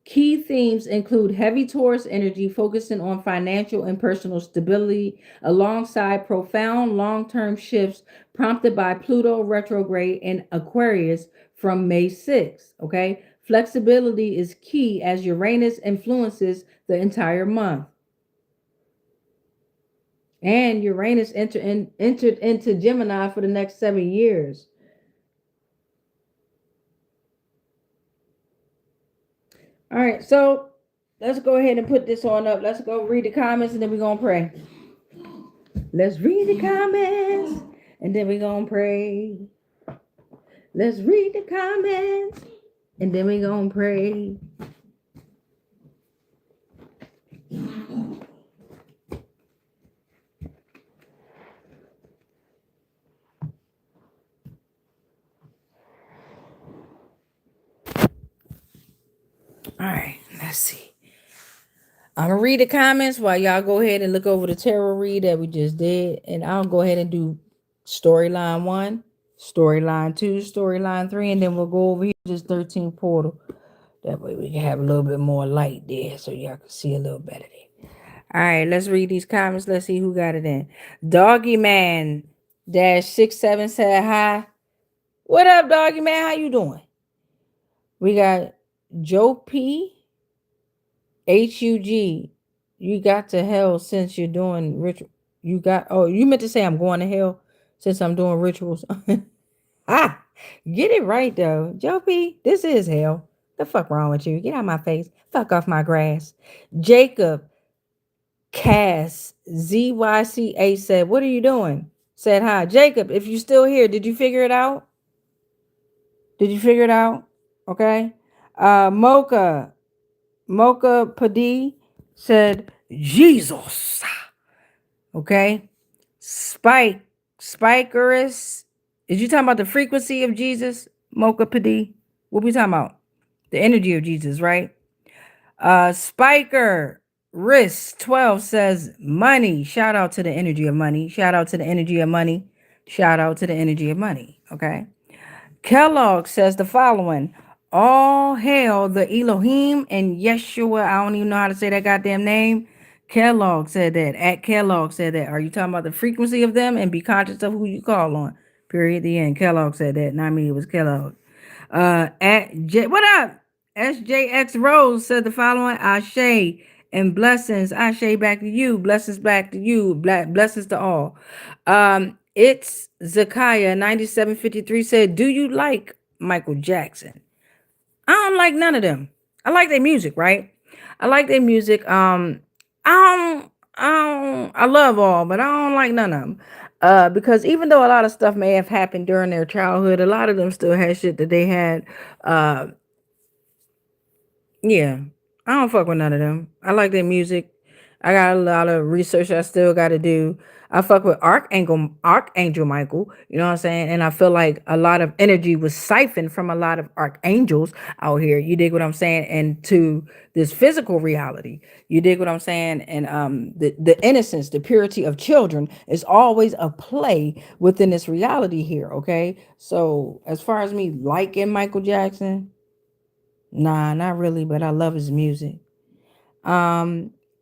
Key themes include heavy Taurus energy focusing on financial and personal stability, alongside profound long term shifts prompted by Pluto retrograde in Aquarius from May 6th. Okay. Flexibility is key as Uranus influences the entire month. And Uranus entered into Gemini for the next 7 years. All right, so let's go ahead and put this on up. Let's go read the comments and then we're going to pray. Let's read the comments and then we're going to pray. Let's read the comments and then we're going to pray. All right, let's see. I'm going to read the comments while y'all go ahead and look over the tarot read that we just did. And I'll go ahead and do storyline 1, storyline 2, storyline 3, and then we'll go over here to this 13th portal. That way we can have a little bit more light there so y'all can see a little better there. All right, let's read these comments. Let's see who got it in. Doggy Man -67 said hi. What up, Doggy Man? How you doing? We got Joe P. HUG. you got to hell since you're doing ritual. You got, oh, you meant to say I'm going to hell since I'm doing rituals. Ah, get it right though. Joe P, this is hell. The fuck wrong with you? Get out my face. Fuck off my grass. Jacob Cass ZYCA said, what are you doing? Said hi. Jacob, if you still here, did you figure it out? Did you figure it out? Okay. Mocha Padi said, Jesus. Okay. Spikerus. Is you talking about the frequency of Jesus? Mocha Padi. What we talking about? The energy of Jesus, right? Spiker Risk 12 says money. Shout out to the energy of money. Shout out to the energy of money. Shout out to the energy of money. Okay. Kellogg says the following. All hail the Elohim and Yeshua. I don't even know how to say that goddamn name. Kellogg said that. At Kellogg said that. Are you talking about the frequency of them and be conscious of who you call on? Period. The end. Kellogg said that. Not me. It was Kellogg. What up? SJX Rose said the following. Ashe and blessings. Ashe back to you. Blessings back to you. Blessings to all. It's Zakaya 9753 said, do you like Michael Jackson? I don't like none of them. I like their music, right? I like their music. I love all, but I don't like none of them. Because even though a lot of stuff may have happened during their childhood, a lot of them still had shit that they had. Yeah, I don't fuck with none of them. I like their music. I got a lot of research I still got to do. I fuck with Archangel Michael, you know what I'm saying? And I feel like a lot of energy was siphoned from a lot of archangels out here. You dig what I'm saying? And to this physical reality. You dig what I'm saying? And the innocence, the purity of children is always a play within this reality here, okay? So as far as me liking Michael Jackson, nah, not really, but I love his music.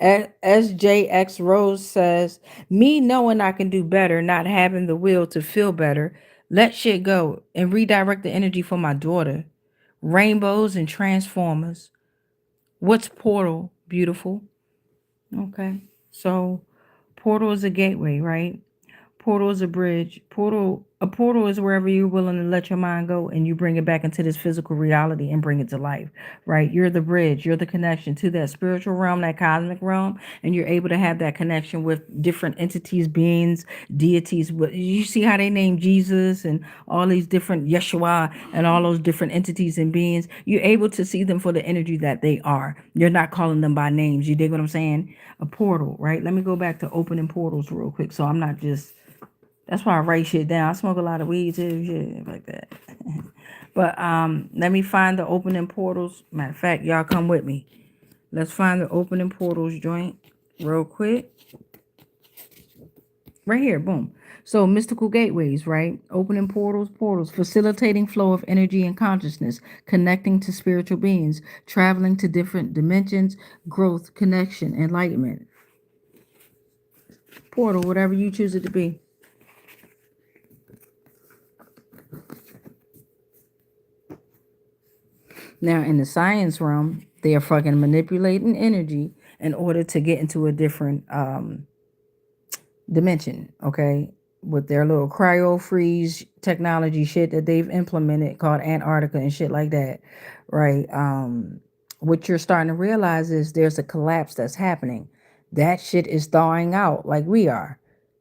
SJX Rose says, me knowing I can do better, not having the will to feel better, let shit go and redirect the energy for my daughter. Rainbows and transformers. What's portal? Beautiful. Okay. So portal is a gateway, right? Portal is a bridge. A portal is wherever you're willing to let your mind go and you bring it back into this physical reality and bring it to life, right? You're the bridge, you're the connection to that spiritual realm, that cosmic realm, and you're able to have that connection with different entities, beings, deities. You see how they name Jesus and all these different Yeshua and all those different entities and beings. You're able to see them for the energy that they are. You're not calling them by names. You dig what I'm saying? A portal, right? Let me go back to opening portals real quick so I'm not just. That's why I write shit down. I smoke a lot of weed too, shit like that. But let me find the opening portals. Matter of fact, y'all come with me. Let's find the opening portals joint real quick. Right here, boom. So mystical gateways, right? Opening portals, facilitating flow of energy and consciousness, connecting to spiritual beings, traveling to different dimensions, growth, connection, enlightenment. Portal, whatever you choose it to be. Now, in the science realm, they are fucking manipulating energy in order to get into a different dimension, okay? With their little cryo freeze technology shit that they've implemented called Antarctica and shit like that, right? What you're starting to realize is there's a collapse that's happening. That shit is thawing out like we are.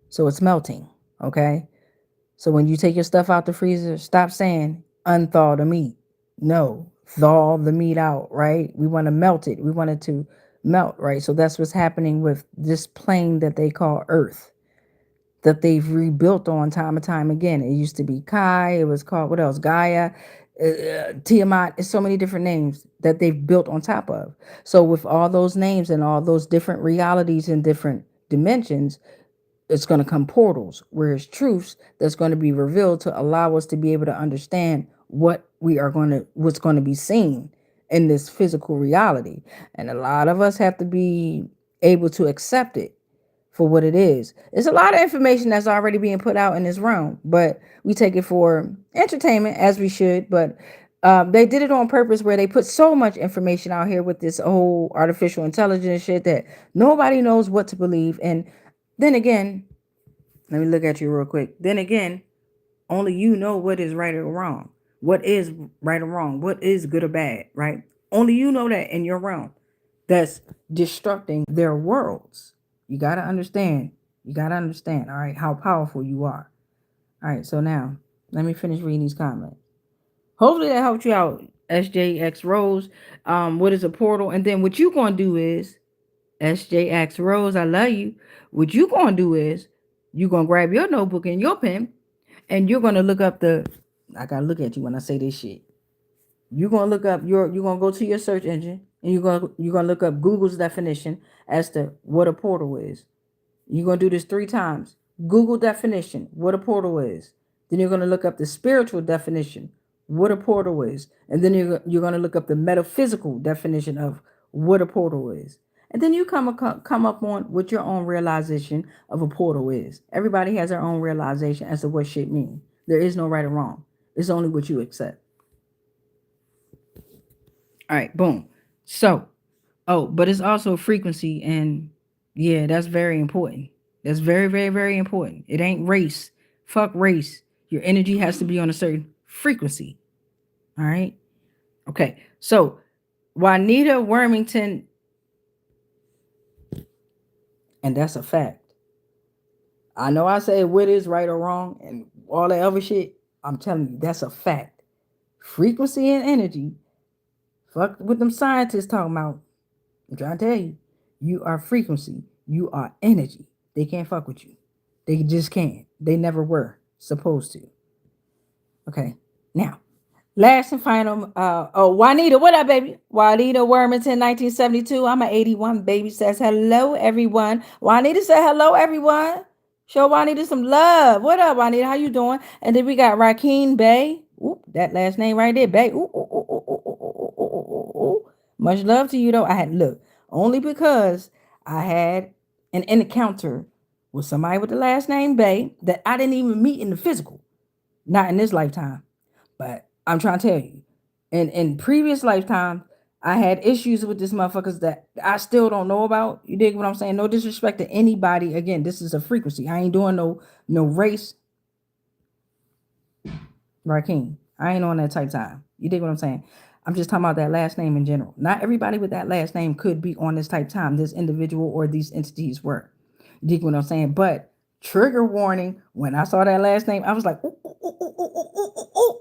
So it's melting, okay? So when you take your stuff out the freezer, stop saying unthaw the meat. No, thaw the meat out, right? We want to melt it. We want it to melt, right? So that's what's happening with this plane that they call Earth, that they've rebuilt on time and time again. It used to be Kai. It was called, what else? Gaia, Tiamat. It's so many different names that they've built on top of. So with all those names and all those different realities and different dimensions, it's going to come portals where it's truths that's going to be revealed to allow us to be able to understand what's going to be seen in this physical reality. And a lot of us have to be able to accept it for what it is. It's a lot of information that's already being put out in this realm, but we take it for entertainment, as we should. But They did it on purpose where they put so much information out here with this whole artificial intelligence shit that nobody knows what to believe. And then again, let me look at you real quick. Then again, only you know what is right or wrong. What is right or wrong? What is good or bad, right? Only you know that in your realm. That's destructing their worlds. You got to understand. You got to understand, all right, how powerful you are. All right, so now let me finish reading these comments. Hopefully that helped you out, SJX Rose. What is a portal? And then what you going to do is, SJX Rose, I love you. What you going to do is, you going to grab your notebook and your pen, and you're going to look up the, I got to look at you when I say this shit. You're going to look up you're going to go to your search engine, and you're going to look up Google's definition as to what a portal is. You're going to do this 3 times. Google definition, what a portal is. Then you're going to look up the spiritual definition, what a portal is. And then you're going to look up the metaphysical definition of what a portal is. And then you come up on what your own realization of a portal is. Everybody has their own realization as to what shit means. There is no right or wrong. It's only what you accept. All right, boom. So, but it's also frequency, and yeah, that's very important. That's very, very, very important. It ain't race. Fuck race. Your energy has to be on a certain frequency. All right. Okay. So Juanita Wormington, and that's a fact. I know I say what is right or wrong and all that other shit. I'm telling you, that's a fact. Frequency and energy. Fuck what them scientists talking about. I'm trying to tell you, you are frequency. You are energy. They can't fuck with you. They just can't. They never were supposed to. Okay. Now, last and final. Juanita, what up, baby? Juanita Wormington, 1972. I'm an 81 baby. Says hello, everyone. Juanita said hello, everyone. Show Juanita some love. What up, Juanita? How you doing? And then we got Rakeem Bay. Ooh, that last name right there, Bay. Ooh, ooh, ooh, ooh, ooh, ooh, ooh, ooh, ooh. Much love to you, though. I had look only because I had an encounter with somebody with the last name Bay that I didn't even meet in the physical, not in this lifetime. But I'm trying to tell you, in previous lifetime, I had issues with this motherfuckers that I still don't know about. You dig what I'm saying? No disrespect to anybody. Again, this is a frequency. I ain't doing no race. Rakeem, I ain't on that type time. You dig what I'm saying? I'm just talking about that last name in general. Not everybody with that last name could be on this type time. This individual or these entities were. You dig what I'm saying? But trigger warning, when I saw that last name, I was like, ooh, ooh, ooh, ooh, ooh, ooh, ooh, ooh.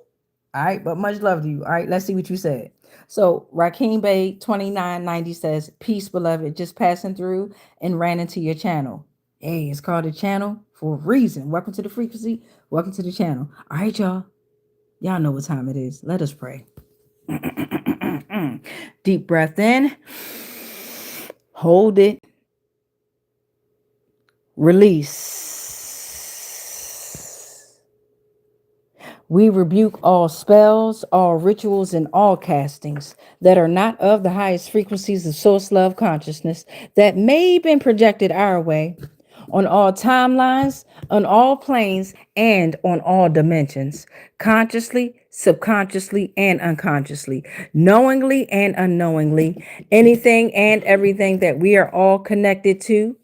All right, but much love to you. All right, let's see what you said. So Rakeem Bay 2990 says, peace, beloved, just passing through and ran into your channel. Hey, it's called a channel for a reason. Welcome to the frequency. Welcome to the channel. All right, y'all. Y'all know what time it is. Let us pray. Deep breath in. Hold it. Release. We rebuke all spells, all rituals, and all castings that are not of the highest frequencies of source love consciousness that may have been projected our way on all timelines, on all planes, and on all dimensions, consciously, subconsciously, and unconsciously, knowingly and unknowingly, anything and everything that we are all connected to,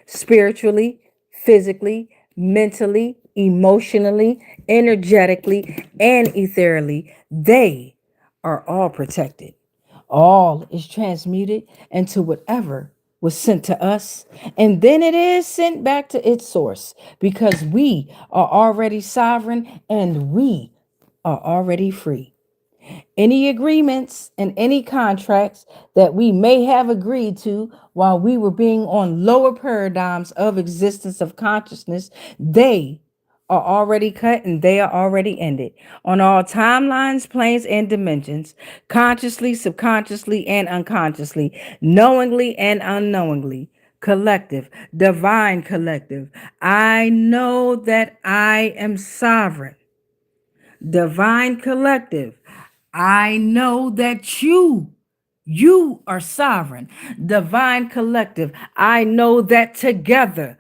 spiritually, physically, mentally, emotionally, energetically, and ethereally, they are all protected. All is transmuted into whatever was sent to us, and then it is sent back to its source because we are already sovereign and we are already free. Any agreements and any contracts that we may have agreed to while we were being on lower paradigms of existence of consciousness, they are already cut and they are already ended on all timelines, planes, and dimensions, consciously, subconsciously, and unconsciously, knowingly and unknowingly. Collective, divine collective. I know that I am sovereign. Divine collective. I know that you are sovereign. Divine collective. I know that together,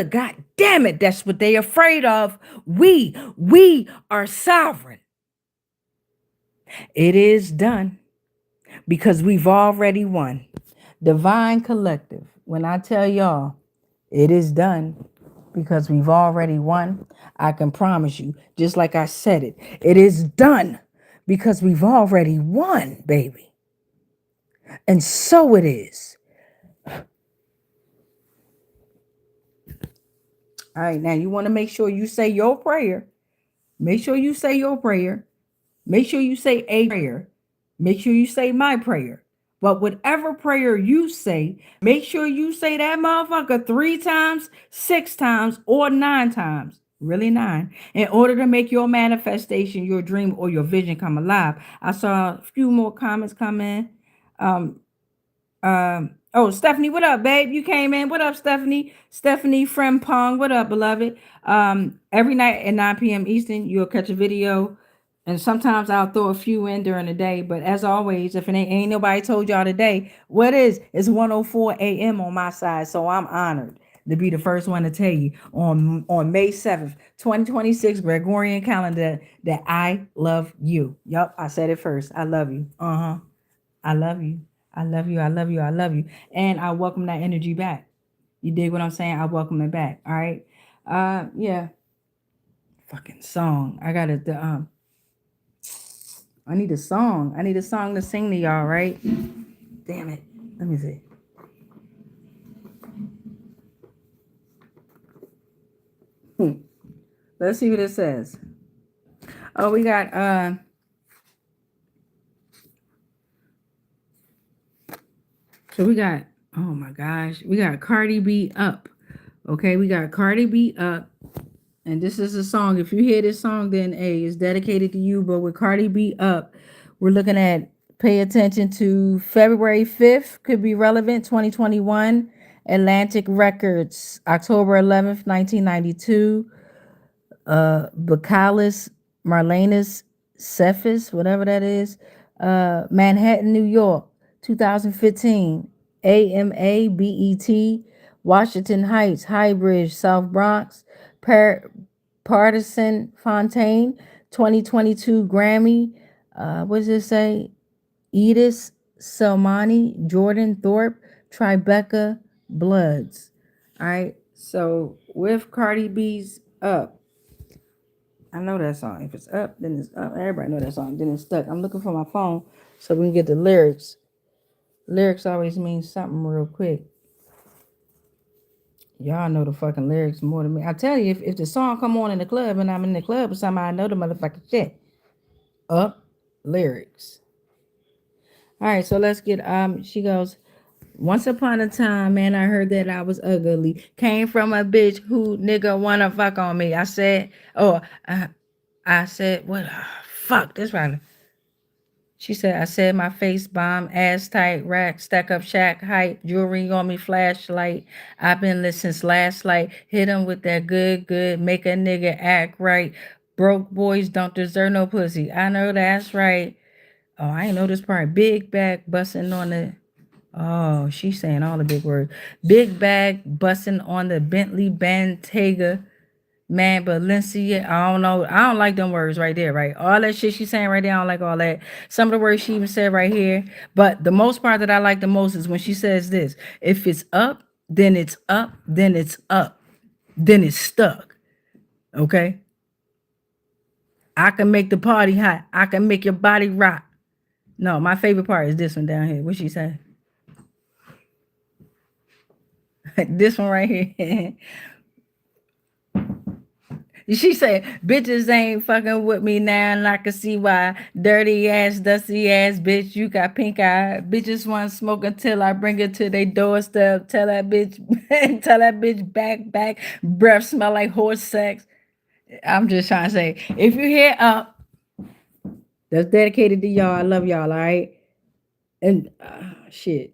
God damn it, that's what they afraid of. We are sovereign. It is done because we've already won. Divine Collective. When I tell y'all, it is done because we've already won. I can promise you, just like I said it, it is done because we've already won, baby. And so it is. All right, now you want to make sure you say your prayer. Make sure you say your prayer. Make sure you say a prayer. Make sure you say my prayer. But whatever prayer you say, make sure you say that motherfucker 3 times, 6 times, or 9 times. Really 9. In order to make your manifestation, your dream, or your vision come alive. I saw a few more comments come in. Oh, Stephanie, what up, babe? You came in. What up, Stephanie? Stephanie Frimpong, what up, beloved? Every night at 9 p.m. Eastern, you'll catch a video. And sometimes I'll throw a few in during the day. But as always, if it ain't nobody told y'all today, what is? It's 1:04 a.m. on my side. So I'm honored to be the first one to tell you on May 7th, 2026, Gregorian calendar, that I love you. Yup, I said it first. I love you. I love you. I love you. I love you. I love you. And I welcome that energy back. You dig what I'm saying? I welcome it back. All right. Yeah. Fucking song. I got it. I need a song. I need a song to sing to y'all, right? Damn it. Let me see. Let's see what it says. Oh, we got so we got, oh my gosh, we got Cardi B Up. Okay, we got Cardi B Up. And this is a song. If you hear this song, then it's dedicated to you. But with Cardi B Up, we're looking at, pay attention to February 5th, could be relevant, 2021. Atlantic Records, October 11th, 1992. Bacalis Marlanus Cephas, whatever that is. Manhattan, New York, 2015. AMA BET, Washington Heights, High Bridge, South Bronx. Partisan Fontaine, 2022 Grammy. What does it say? Edis Selmani, Jordan Thorpe, Tribeca Bloods. All right. So with Cardi B's Up, I know that song. If it's up, then it's up. Everybody know that song. Then it's stuck. I'm looking for my phone so we can get the lyrics. Lyrics always mean something real quick. Y'all know the fucking lyrics more than me. I tell you, if the song come on in the club and I'm in the club or something, I know the motherfucking shit. Up lyrics. All right, so let's get she goes, once upon a time, man, I heard that I was ugly. Came from a bitch who nigga wanna fuck on me. I said, I said, what? Fuck, this right. She said, I said my face bomb, ass tight, rack, stack up shack, height, jewelry on me, flashlight. I've been lit since last light. Hit him with that good, make a nigga act right. Broke boys don't deserve no pussy. I know that's right. Oh, I ain't know this part. Big bag busting on the, oh, she's saying all the big words. Big bag busting on the Bentley Bentayga. Man, Valencia, I don't know. I don't like them words right there, right? All that shit she's saying right there, I don't like all that. Some of the words she even said right here. But the most part that I like the most is when she says this. If it's up, then it's up, then it's up, then it's stuck. Okay? I can make the party hot. I can make your body rock. No, my favorite part is this one down here. What she say? This one right here. She said, bitches ain't fucking with me now, and I can see why. Dirty ass, dusty ass bitch, you got pink eye. Bitches want to smoke until I bring it to their doorstep. Tell that bitch, back. Breath smell like horse sex. I'm just trying to say, if you hear Up, that's dedicated to y'all. I love y'all, all right? And shit.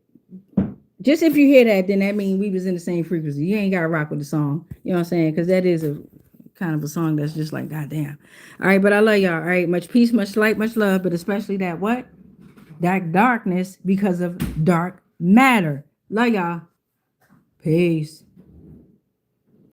Just if you hear that, then that means we was in the same frequency. You ain't got to rock with the song. You know what I'm saying? Because that is a kind of a song that's just like, goddamn. All right, but I love y'all. All right, much peace, much light, much love, but especially that what? That darkness because of dark matter. Love y'all. Peace.